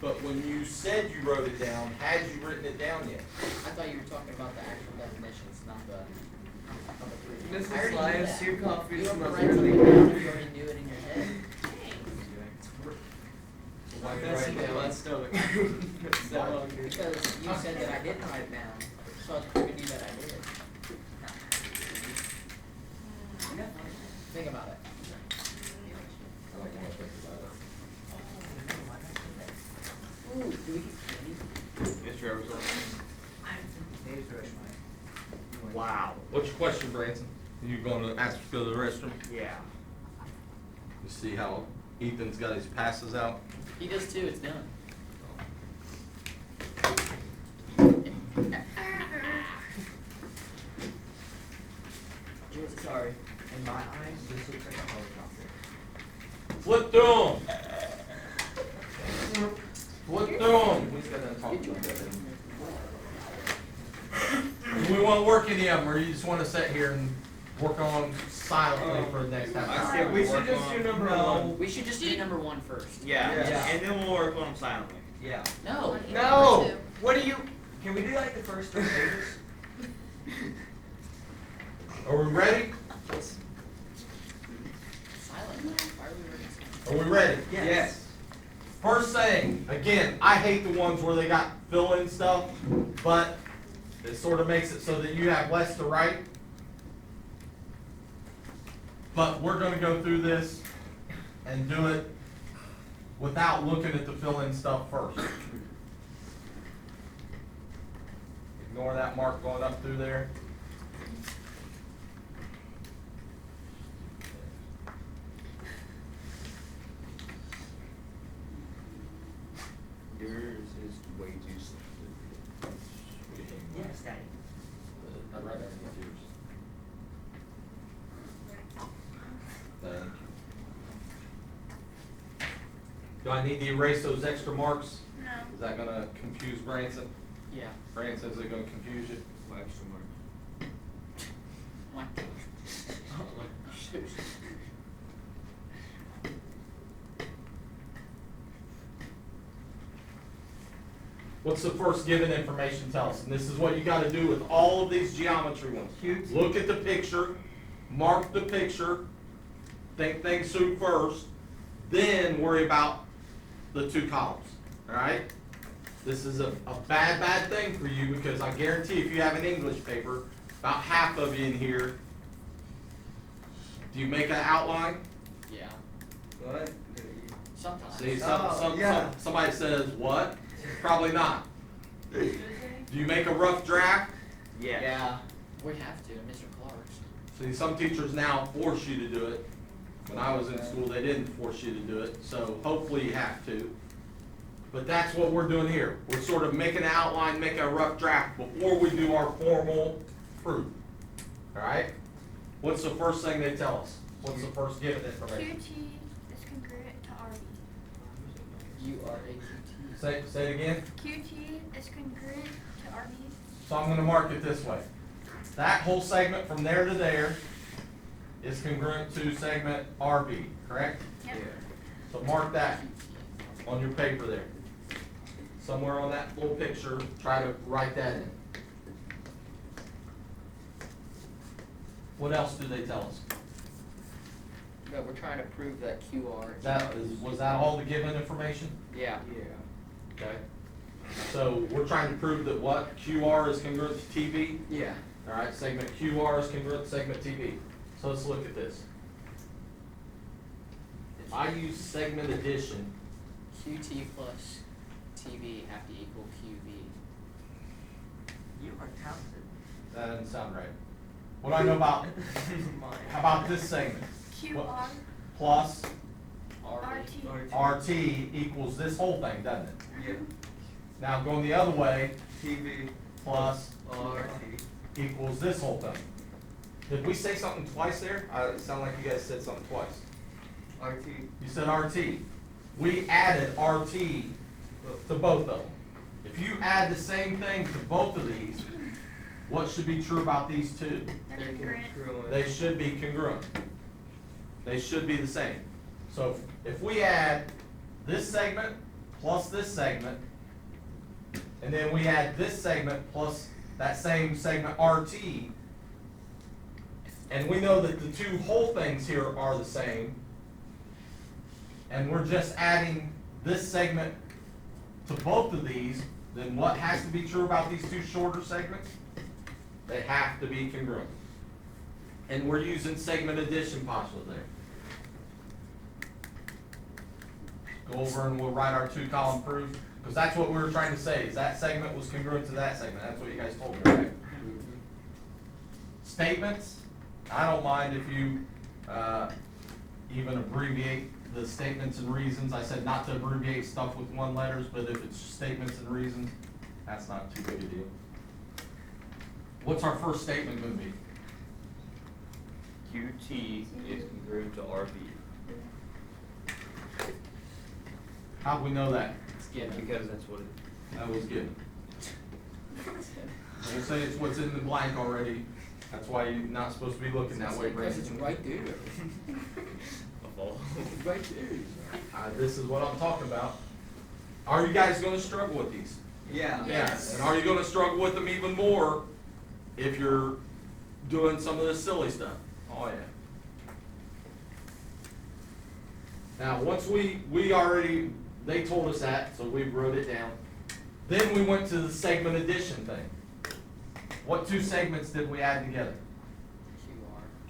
But when you said you wrote it down, had you written it down yet? I thought you were talking about the actual definitions, not the proof. Mrs. I already knew Lyons, that. your coffee You don't smells write really something down, good. you already knew it in your head. Why you That's write the it down? blood stomach. Because you said that I didn't write it down, so I was proving you that I did. Think about it. I don't wanna think about it. Ooh, do we get candy? Yes, your Ebersole. Wow. What's your question, Branson? You going to ask to go to the restroom? Yeah. You see how Ethan's got his passes out? He does too, it's done. Sorry, in my eyes, this looks like a helicopter. Flip through 'em. Flip through 'em. Who's gonna talk about that? Do we wanna work any of them, or you just wanna sit here and work on silently for the next half hour? Yeah, We should just do number one. We should just do number 1 first. Yeah, Yeah. and then we'll work on them silently. Yeah. No. No! What do you, can we do like the first 3 pages? Are we ready? Silent. Why are we ready? Are we ready? Yes. First thing, again, I hate the ones where they got fill-in stuff, but it sort of makes it so that you have less to write. But we're gonna go through this and do it without looking at the fill-in stuff first. Ignore that mark going up through there. Yours is way too simple. Yes, Daddy. I'd write underneath yours. Thank you. Do I need to erase those extra marks? No. Is that gonna confuse Branson? Yeah. Branson, is it gonna confuse you? Why extra mark? Why? Shoot. What's the first given information tell us? And this is what you gotta do with all of these geometry ones. Cute. Look at the picture, mark the picture, think things through first, then worry about the 2 columns, all right? This is a bad thing for you, because I guarantee if you have an English paper, about half of you in here, do you make an outline? Yeah. What? Sometimes. See, yeah. somebody says, what? Probably not. Do you make a rough draft? Yeah. Yeah. We have to, Mr. Clark's. See, some teachers now force you to do it. When I was in school, they didn't force you to do it, so hopefully you have to. But that's what we're doing here. We're sort of making an outline, making a rough draft before we do our formal proof. All right? What's the first thing they tell us? What's the first given information? QT is congruent to RB. URAQT. Say it again. QT is congruent to RB. So I'm gonna mark it this way. That whole segment from there to there is congruent to segment RB, correct? Yep. So mark that on your paper there. Somewhere on that little picture, try to write that in. What else do they tell us? But we're trying to prove that QR. Was that all the given information? Yeah. Yeah. Okay. So we're trying to prove that what? QR is congruent to TB? Yeah. Alright, segment QR is congruent to segment TB. So let's look at this. If I use segment addition, QT plus TB have to equal QV. You are talented. that doesn't sound right. What do I know about, how about this segment? QR, Plus RB. RT. RT equals this whole thing, doesn't it? Yeah. Now going the other way, TV. plus RT. equals this whole thing. Did we say something twice there? It sounded like you guys said something twice. RT. You said RT. We added RT to both of them. If you add the same thing to both of these, what should be true about these two? They're congruent. They should be congruent. They should be the same. So if we add this segment plus this segment, and then we add this segment plus that same segment RT, and we know that the two whole things here are the same, and we're just adding this segment to both of these, then what has to be true about these two shorter segments? They have to be congruent. And we're using segment addition postulate there. Go over and we'll write our two-column proof, because that's what we were trying to say, is that segment was congruent to that segment. That's what you guys told me, right? Statements, I don't mind if you even abbreviate the statements and reasons. I said not to abbreviate stuff with one letters, but if it's statements and reasons, that's not too big a deal. What's our first statement gonna be? QT is congruent to RB. How do we know that? It's given. Because that's what it, That was given. We'll say it's what's in the blank already. That's why you're not supposed to be looking that way, Because it's Brandon. right there. of all. Right there. This is what I'm talking about. Are you guys gonna struggle with these? Yeah. Yes. And are you gonna struggle with them even more if you're doing some of this silly stuff? Oh, yeah. Now, once they told us that, so we wrote it down. Then we went to the segment addition thing. What two segments did we add together?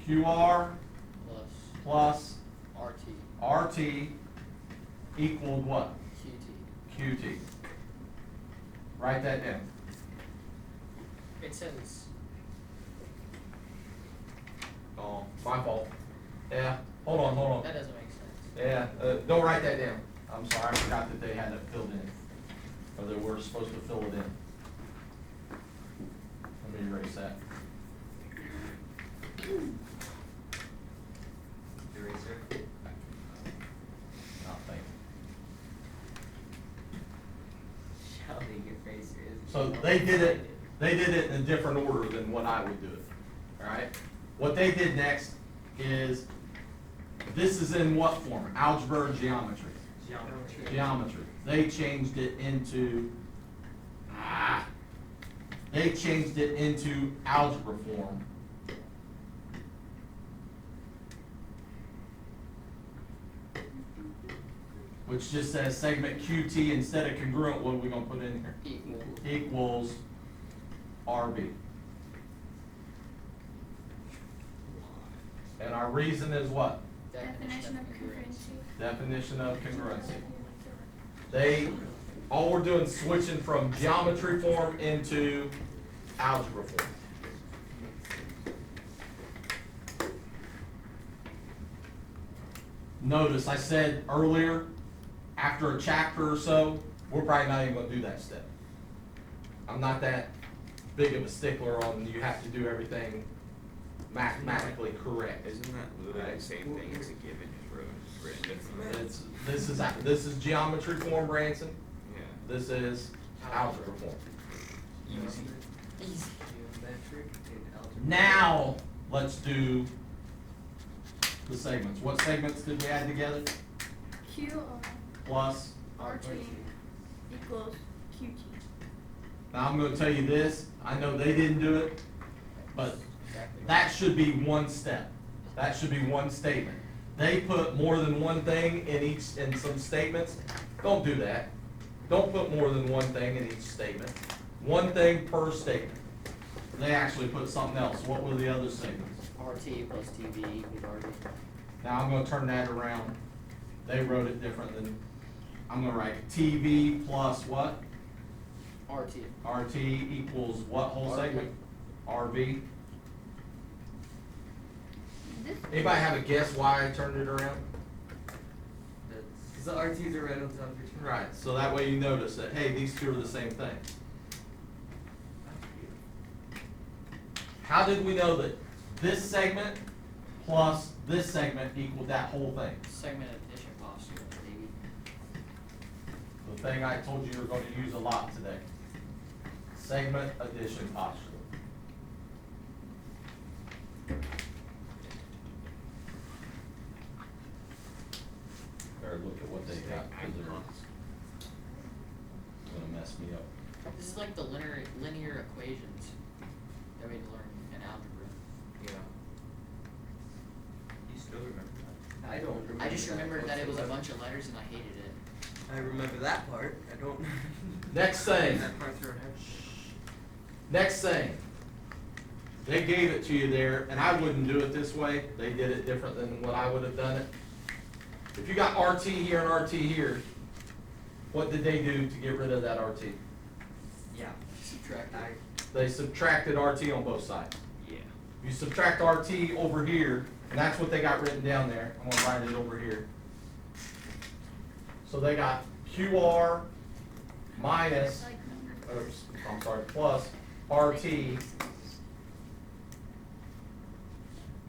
QR QR plus plus RT RT equaled what? QT. QT. Write that down. It says Oh, my fault. Yeah, hold on. that doesn't make sense. Yeah, don't write that down. I'm sorry, I forgot that they had it filled in, or they were supposed to fill it in. Let me erase that. Eraser. Oh, thank you. Shouting your face is. So they did it in a different order than what I would do it, alright? What they did next is, this is in what form? Algebra or geometry? Geometry. They changed it into, algebra form. Which just says segment QT instead of congruent, what are we gonna put in here? Equal. Equals RB. And our reason is what? Definition of congruency. Definition of congruency. All we're doing is switching from geometry form into algebra form. Notice I said earlier, after a chapter or so, we're probably not even gonna do that step. I'm not that big of a stickler on you have to do everything mathematically correct. Isn't that literally the same thing as a given, just written differently? This is geometry form, Branson. Yeah. This is algebra form. Easy. Geometric and algebra. Now, let's do the segments. What segments did we add together? QR Plus, RT equals QT. now I'm gonna tell you this, I know they didn't do it, but that should be one step. That should be one statement. They put more than one thing in some statements. Don't do that. Don't put more than one thing in each statement. One thing per statement. They actually put something else. What were the other statements? RT plus TV equals RT. Now I'm gonna turn that around. They wrote it different than, I'm gonna write TV plus what? RT. RT equals what whole segment? RV. This Anybody have a guess why I turned it around? Because the RTs are right on top of each other. Right, so that way you notice that, hey, these two are the same thing. How did we know that this segment plus this segment equaled that whole thing? Segment addition postulate, baby. The thing I told you were going to use a lot today. Segment addition postulate. Better look at what they got, because they're gonna mess me up. This is like the linear equations that we learned in algebra. Yeah. You still remember that? I don't remember. I just that remembered that it was a whatsoever. bunch of letters and I hated it. I remember that part. I don't. Next thing. That part through our head. Next thing, they gave it to you there, and I wouldn't do it this way. They did it different than what I would have done it. If you got RT here and RT here, what did they do to get rid of that RT? Yeah. Subtract. They subtracted RT on both sides. Yeah. You subtract RT over here, and that's what they got written down there. I'm gonna write it over here. So they got QR minus, oops, I'm sorry, plus RT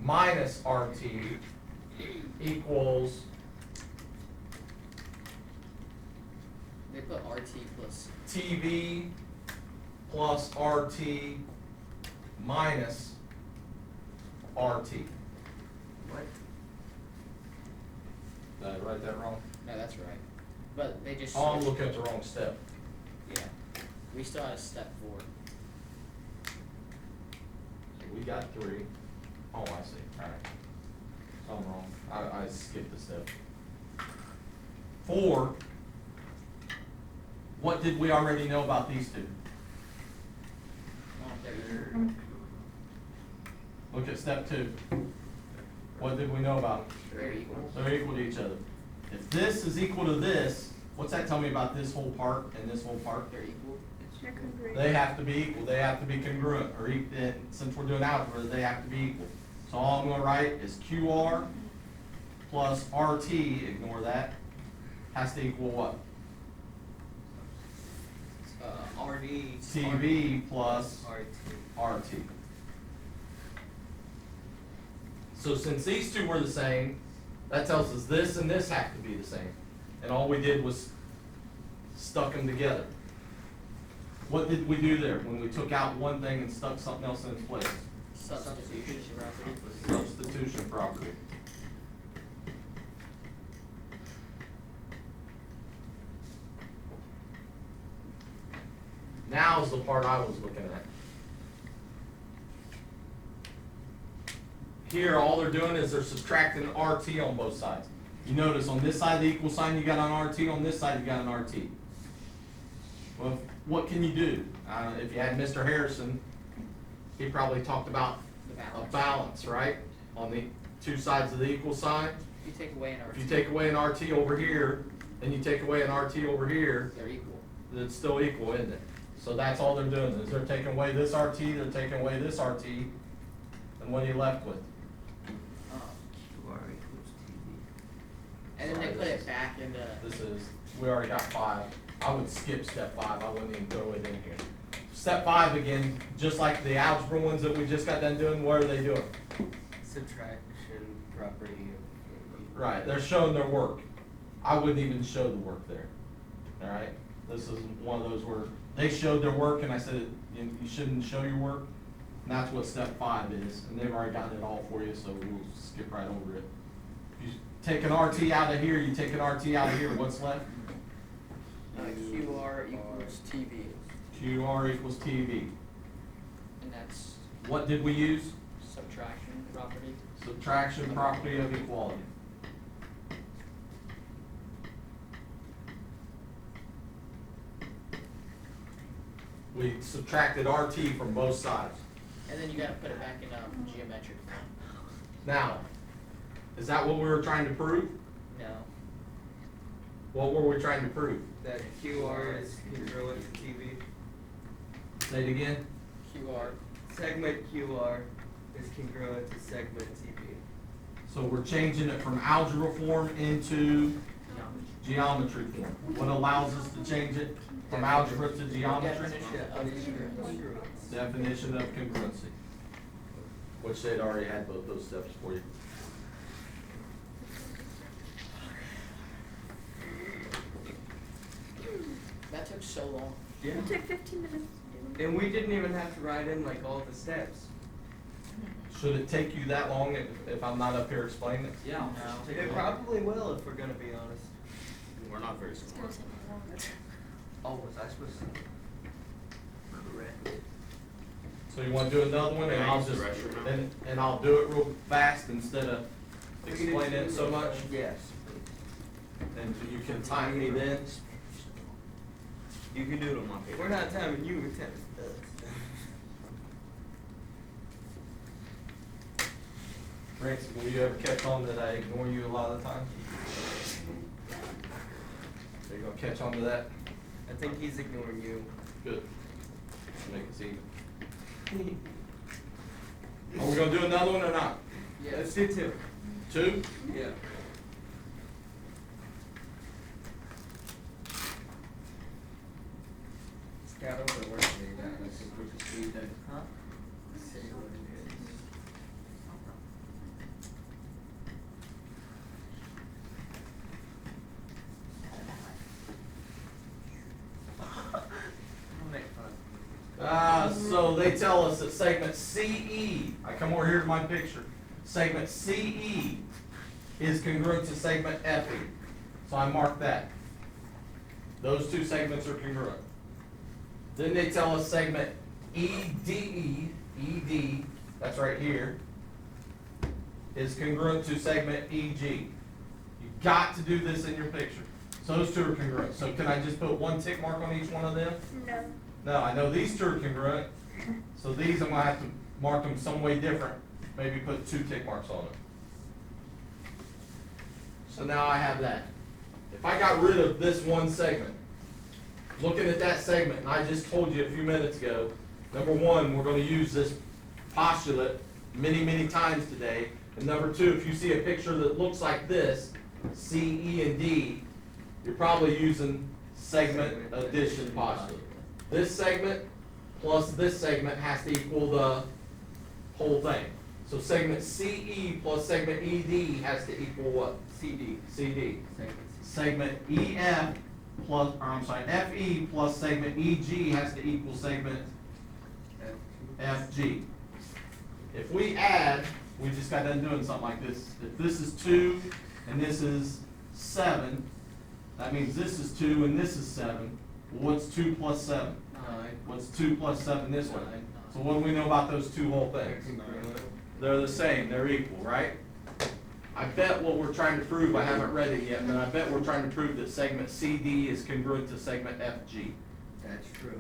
minus RT equals They put RT plus. TV plus RT minus RT. What? Did I write that wrong? No, that's right. But they just. Oh, I'm switched- looking at the wrong step. Yeah. We still had a step 4. So we got 3. Oh, I see, alright. So I'm wrong, I skipped a step. 4, what did we already know about these two? Oh, there. Look at step 2. What did we know about them? They're equal. They're equal to each other. If this is equal to this, what's that tell me about this whole part and this whole part? They're equal. They're congruent. They have to be equal, they have to be congruent, or since we're doing algebra, they have to be equal. So all I'm gonna write is QR plus RT, ignore that, has to equal what? RD. TV plus RT. RT. So since these two were the same, that tells us this and this have to be the same. And all we did was stuck them together. What did we do there when we took out one thing and stuck something else in its place? Substitution property. Substitution property. Now's the part I was looking at. Here, all they're doing is they're subtracting RT on both sides. You notice on this side of the equal sign you got an RT, on this side you got an RT. Well, what can you do? If you had Mr. Harrison, he probably talked about The a balance. balance, right? On the two sides of the equal sign. If you take away an RT. If you take away an RT over here, and you take away an RT over here, They're equal. it's still equal, isn't it? So that's all they're doing, is they're taking away this RT, they're taking away this RT, and what are you left with? QR equals TV. And then they put it back into. This is, we already got 5. I would skip step 5, I wouldn't even throw it in here. Step 5 again, just like the algebra ones that we just got done doing, what are they doing? subtraction property of. Right, they're showing their work. I wouldn't even show the work there. Alright? This is one of those where they showed their work and I said, you shouldn't show your work. And that's what step 5 is, and they've already got it all for you, so we'll skip right over it. You take an RT out of here, you take an RT out of here, what's left? QR equals TV, QR equals TV. and that's What did we use? subtraction property. Subtraction property of equality. We subtracted RT from both sides. And then you gotta put it back in geometric form. Now, is that what we were trying to prove? No. What were we trying to prove? That QR is congruent to TV. Say it again. QR. Segment QR is congruent to segment TV. So we're changing it from algebra form into geometry form. What allows us to change it from algebra to geometry? Definition of congruence. Definition of congruency. Which they'd already had both those steps for you. That took so long. Yeah. It took 15 minutes to do. And we didn't even have to write in like all the steps. Should it take you that long if I'm not up here explaining it? Yeah. It probably will if we're gonna be honest. We're not very It's gonna smart. take longer. Oh, was I supposed to? Correct. So you wanna do another one and Yeah, I'll use the just, restroom. and I'll do it real fast instead of explaining it so much? Yes. And you can time me then? You can do it on my paper. We're not timing you, we're timing us. Ransom, will you ever catch on that I ignore you a lot of the time? Are you gonna catch on to that? I think he's ignoring you. Good. Make us even. Are we gonna do another one or not? Yeah. Let's do 2. 2? Yeah. Scout over the work day, guys. I think we just need to, say what it is. I'll make fun. So they tell us that segment CE, I come over here to my picture, segment CE is congruent to segment FE. So I mark that. Those two segments are congruent. Then they tell us segment ED, that's right here, is congruent to segment EG. You got to do this in your picture. So those two are congruent. So can I just put one tick mark on each one of them? No. No, I know these two are congruent, so these I'm gonna have to mark them some way different, maybe put 2 tick marks on them. So now I have that. If I got rid of this one segment, looking at that segment, and I just told you a few minutes ago, number 1, we're gonna use this postulate many, many times today, and number 2, if you see a picture that looks like this, C, E, and D, you're probably using segment addition postulate. This segment plus this segment has to equal the whole thing. So segment CE plus segment ED has to equal what? CD. CD. Segment Segment EF plus, or I'm sorry, FE plus segment EG has to equal segment FG. If we add, we just got done doing something like this. If this is 2 and this is 7, that means this is 2 and this is 7. Well, what's 2 plus 7? 9. What's 2 plus 7 this way? So what do we know about those two whole things? They're the same, they're equal, right? I bet what we're trying to prove, I haven't read it yet, but I bet we're trying to prove that segment CD is congruent to segment FG. That's true.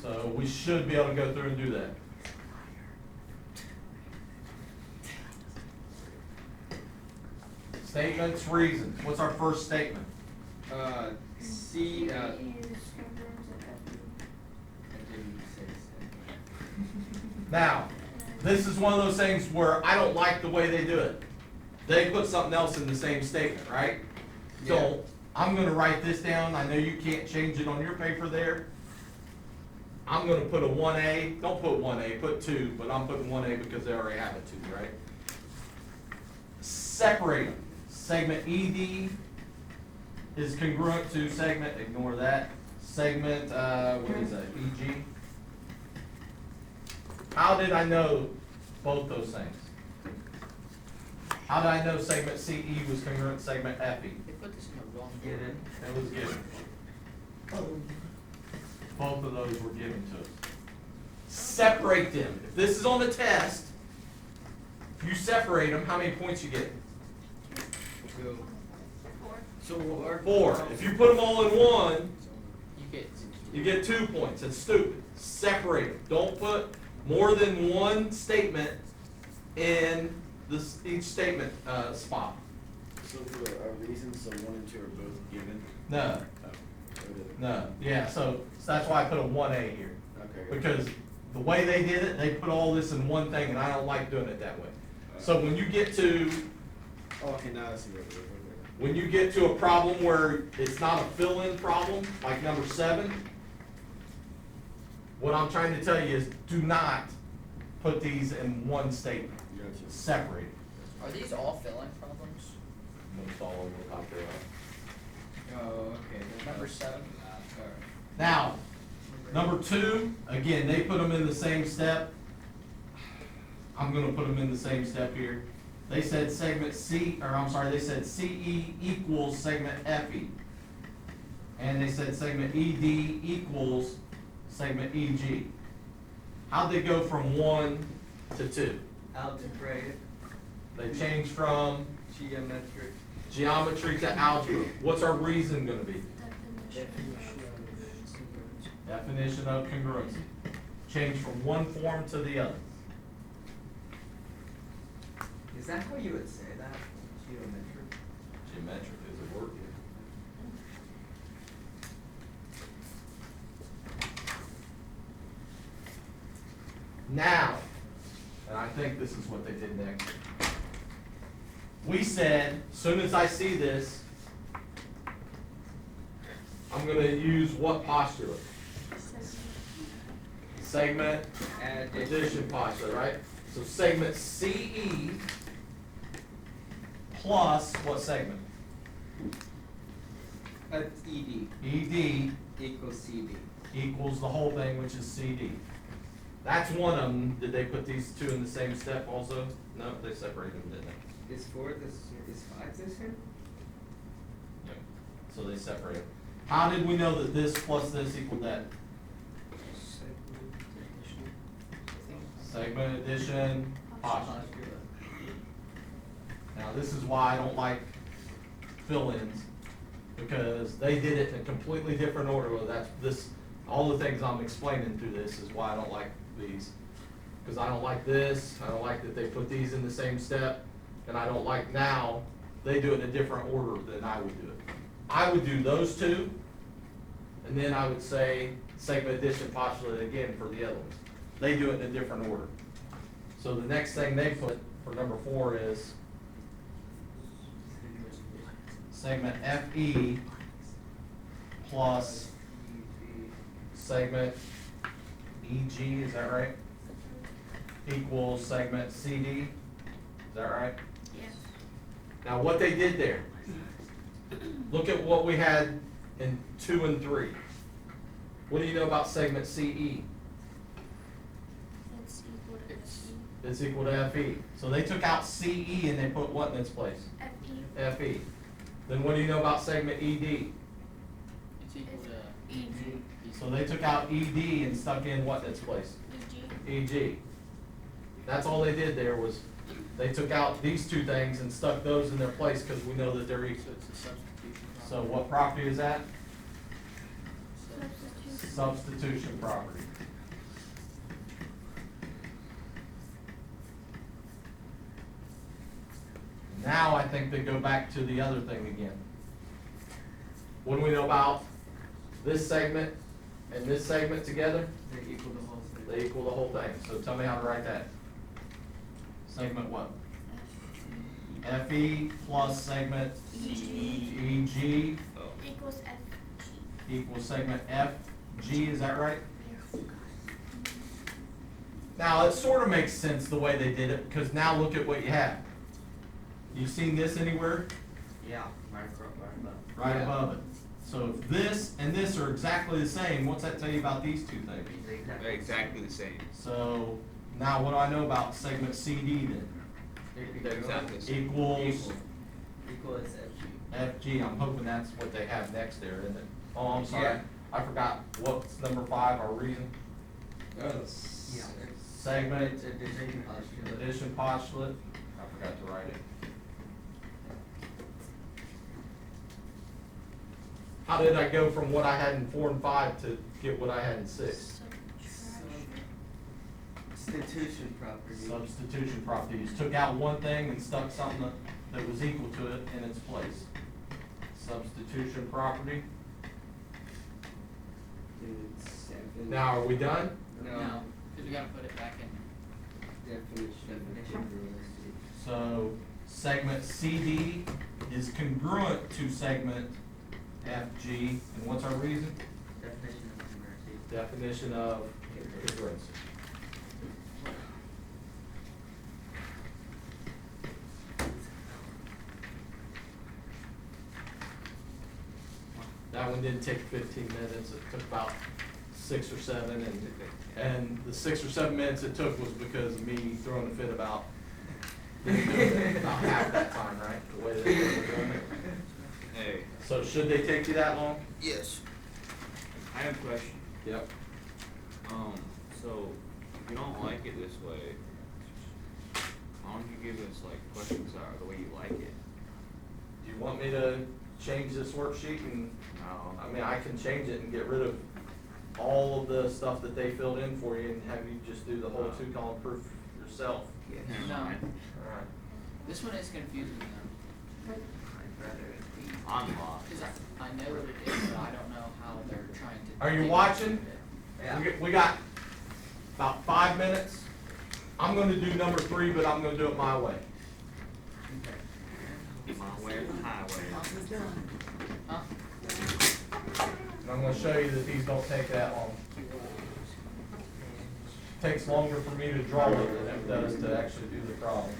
So we should be able to go through and do that. Statements, reasons. What's our first statement? C, I I didn't say segment. Now, this is one of those things where I don't like the way they do it. They put something else in the same statement, right? Yeah. So, I'm gonna write this down, I know you can't change it on your paper there. I'm gonna put a 1A, don't put 1A, put 2, but I'm putting 1A because they already have a 2, right? Separate them. Segment ED is congruent to segment, ignore that. Segment, what is that, EG? How did I know both those things? How did I know segment CE was congruent to segment FE? They put this in the wrong. Given. It was given. Both of those were given to us. Separate them. If this is on the test, you separate them, how many points you get? 2. Four. 4. If you put them all in one, You get. you get 2 points. It's stupid. Separate them. Don't put more than one statement in this, each statement spot. So for a reason, so 1 and 2 are both given? No, Oh, no. Yeah, so that's why I put a 1A here. okay. Because the way they did it, they put all this in one thing, and I don't like doing it that way. So when you get to, Oh, okay, now I see what it is. Okay. when you get to a problem where it's not a fill-in problem, like number 7, what I'm trying to tell you is do not put these in one statement. Gotcha. Separate. Are these all fill-in problems? Most all over the top there. Oh, okay. Number 7. Alright. Now, number 2, again, they put them in the same step. I'm gonna put them in the same step here. They said segment they said CE equals segment FE. And they said segment ED equals segment EG. How'd they go from 1 to 2? Algebraic, They changed from geometric, geometry to algebra. What's our reason gonna be? Definition of congruency. Change from one form to the other. Is that how you would say that? Geometric? Geometric is a word. Now, and I think this is what they did next. We said, as soon as I see this, I'm gonna use what postulate? Segment addition postulate, right? So segment CE plus what segment? That's ED ED equals CD. equals the whole thing, which is CD. That's one of them. Did they put these two in the same step also? No, they separated them, didn't they? Is 4 this, is 5 this here? Yep. So they separated. How did we know that this plus this equaled that? Segment addition postulate. Now, this is why I don't like fill-ins, because they did it in a completely different order. Well, that's this, all the things I'm explaining through this is why I don't like these. Because I don't like this, I don't like that they put these in the same step, and I don't like now, they do it in a different order than I would do it. I would do those two, and then I would say segment addition postulate again for the other ones. They do it in a different order. So the next thing they put for number 4 is segment FE plus segment EG, is that right? Equals segment CD, is that right? Yes. Now what they did there, look at what we had in 2 and 3. What do you know about segment CE? It's equal to It's- It's equal to FE. So they took out CE and they put what in its place? FE. FE. Then what do you know about segment ED? It's equal to EG. So they took out ED and stuck in what in its place? EG. EG. That's all they did there was, they took out these two things and stuck those in their place because we know that they're So equal. it's a substitution So problem. what property is that? Substitution. Substitution property. Now I think they go back to the other thing again. What do we know about this segment and this segment together? They equal the whole thing. They equal the whole thing. So tell me how to write that. Segment what? FE plus segment EG Equals FG. equals segment FG, is that right? Yes. Now, it sort of makes sense the way they did it, because now look at what you have. You seen this anywhere? Yeah, right above. Right Yeah. above it. So if this and this are exactly the same, what's that tell you about these two things? They're exactly the same. So now what do I know about segment CD then? They're exactly the same. Equals Equal is FG. FG, I'm hoping that's what they have next there, isn't it? Oh, I'm sorry, Yeah. I forgot, what's number 5, our reason? Yeah. Segment, It's a addition postulate. addition postulate, I forgot to write it. How did I go from what I had in 4 and 5 to get what I had in 6? Substitution property. Substitution properties, took out one thing and stuck something that was equal to it in its place. Substitution property. Now, are we done? No, cause we gotta put it back in. Definition. So, segment CD is congruent to segment FG, and what's our reason? Definition of congruency. Definition of congruency. That one didn't take 15 minutes, it took about 6 or 7, and the 6 or 7 minutes it took was because of me throwing a fit about half that time, right? The way that they were doing it. Hey, So should they take you that long? yes. I have a question. Yep. So if you don't like it this way, why don't you give us like questions that are the way you like it? Do you want me to change this worksheet and, I mean, I can change it and get rid of all of the stuff that they filled in for you and have you just do the whole 2-column proof yourself? Never No. mind. Alright. This one is confusing though. I'm lost. Cause I know what it is, but I don't know how they're trying to. Are you dig watching? into it. Yeah. We got about 5 minutes. I'm gonna do number 3, but I'm gonna do it my way. My way or the highway. Huh? And I'm gonna show you that these don't take that long. Takes longer for me to draw it than it does to actually do the problem.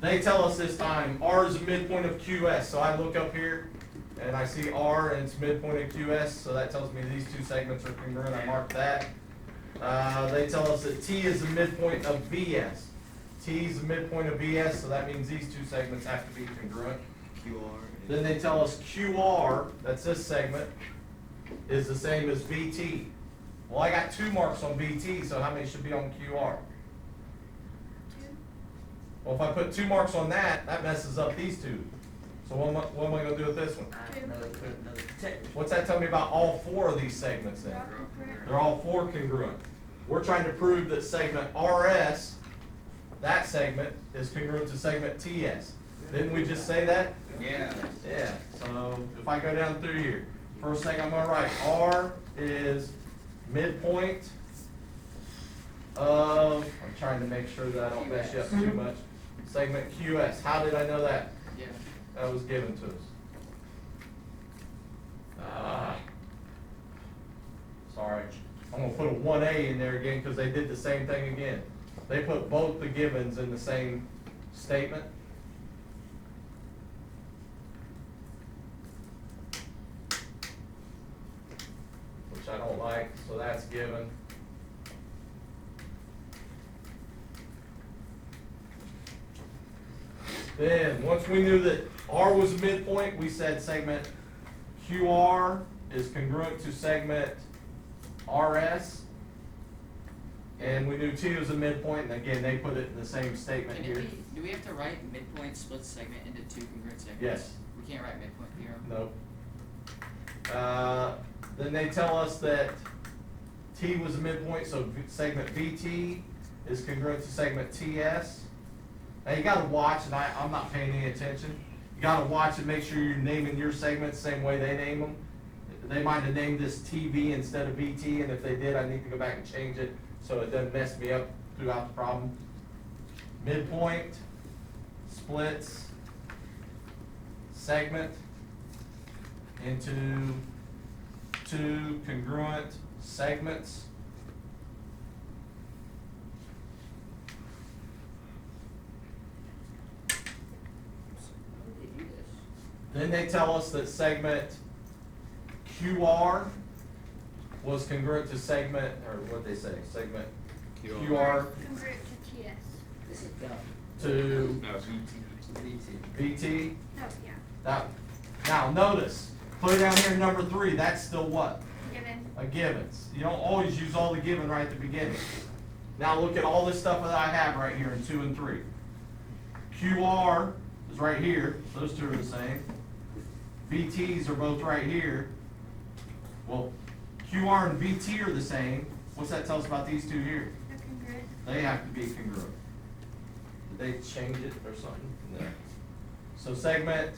They tell us this time, R is a midpoint of QS, so I look up here and I see R and it's midpoint of QS, so that tells me these two segments are congruent, I mark that. They tell us that T is the midpoint of VS. T is the midpoint of VS, so that means these two segments have to be congruent. QR. Then they tell us QR, that's this segment, is the same as VT. Well, I got 2 marks on VT, so how many should be on QR? Well, if I put 2 marks on that, that messes up these two. So what am I gonna do with this one? Another check. What's that tell me about all 4 of these segments then? They're all 4 congruent. We're trying to prove that segment RS, that segment, is congruent to segment TS. Didn't we just say that? Yeah. Yeah, so if I go down through here, first thing I'm gonna write, R is midpoint of, I'm trying to make sure that I don't mess you up too much, segment QS. How did I know that? Yeah. That was given to us. Sorry, I'm gonna put a 1A in there again because they did the same thing again. They put both the givens in the same statement. Which I don't like, so that's given. Then, once we knew that R was a midpoint, we said segment QR is congruent to segment RS. And we knew T was a midpoint, and again, they put it in the same statement Can it here. be, do we have to write midpoint split segment into 2 congruent segments? Yes. We can't write midpoint here. No. Then they tell us that T was a midpoint, so segment VT is congruent to segment TS. Now you gotta watch, and I'm not paying any attention. You gotta watch and make sure you're naming your segments the same way they name them. They might have named this TV instead of VT, and if they did, I need to go back and change it so it doesn't mess me up throughout the problem. Midpoint splits segment into 2 congruent segments. Then they tell us that segment QR was congruent to segment, or what'd they say, segment QR Congruent to TS. This is dumb. to No, it's VT. Oh, yeah. Now notice, clear down here number 3, that's still what? Given. A givens. You don't always use all the given right at the beginning. Now look at all this stuff that I have right here in 2 and 3. QR is right here, those two are the same. VTs are both right here. Well, QR and VT are the same. What's that tell us about these two here? They're congruent. They have to be congruent. Did they change it or something? No. So segment,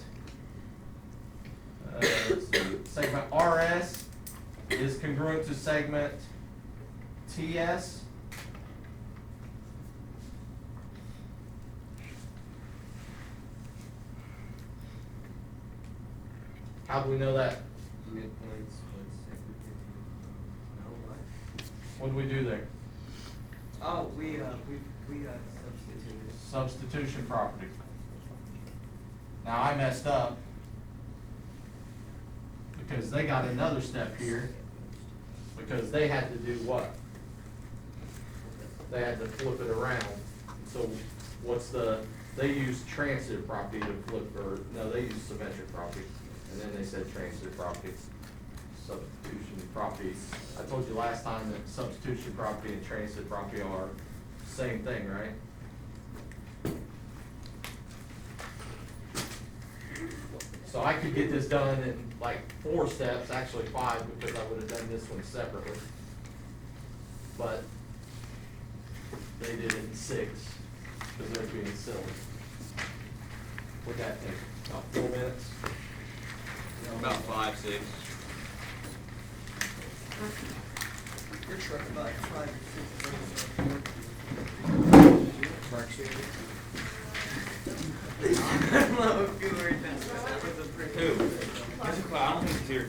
let's see, segment RS is congruent to segment TS. How do we know that? Midpoints, what's segment 15? No, what? What do we do there? Oh, we substituted. Substitution property. Now I messed up because they got another step here because they had to do what? They had to flip it around. So they use transitive property to flip, or no, they use symmetric property. And then they said transitive property, substitution property. I told you last time that substitution property and transitive property are the same thing, right? So I could get this done in like 4 steps, actually 5, because I would have done this one separately. But they did it in 6, because they're being silly. What'd that take? About 4 minutes? about 5, 6. Your truck about 5 Mark I don't know if you were that was a pretty. Who? I don't think it's here.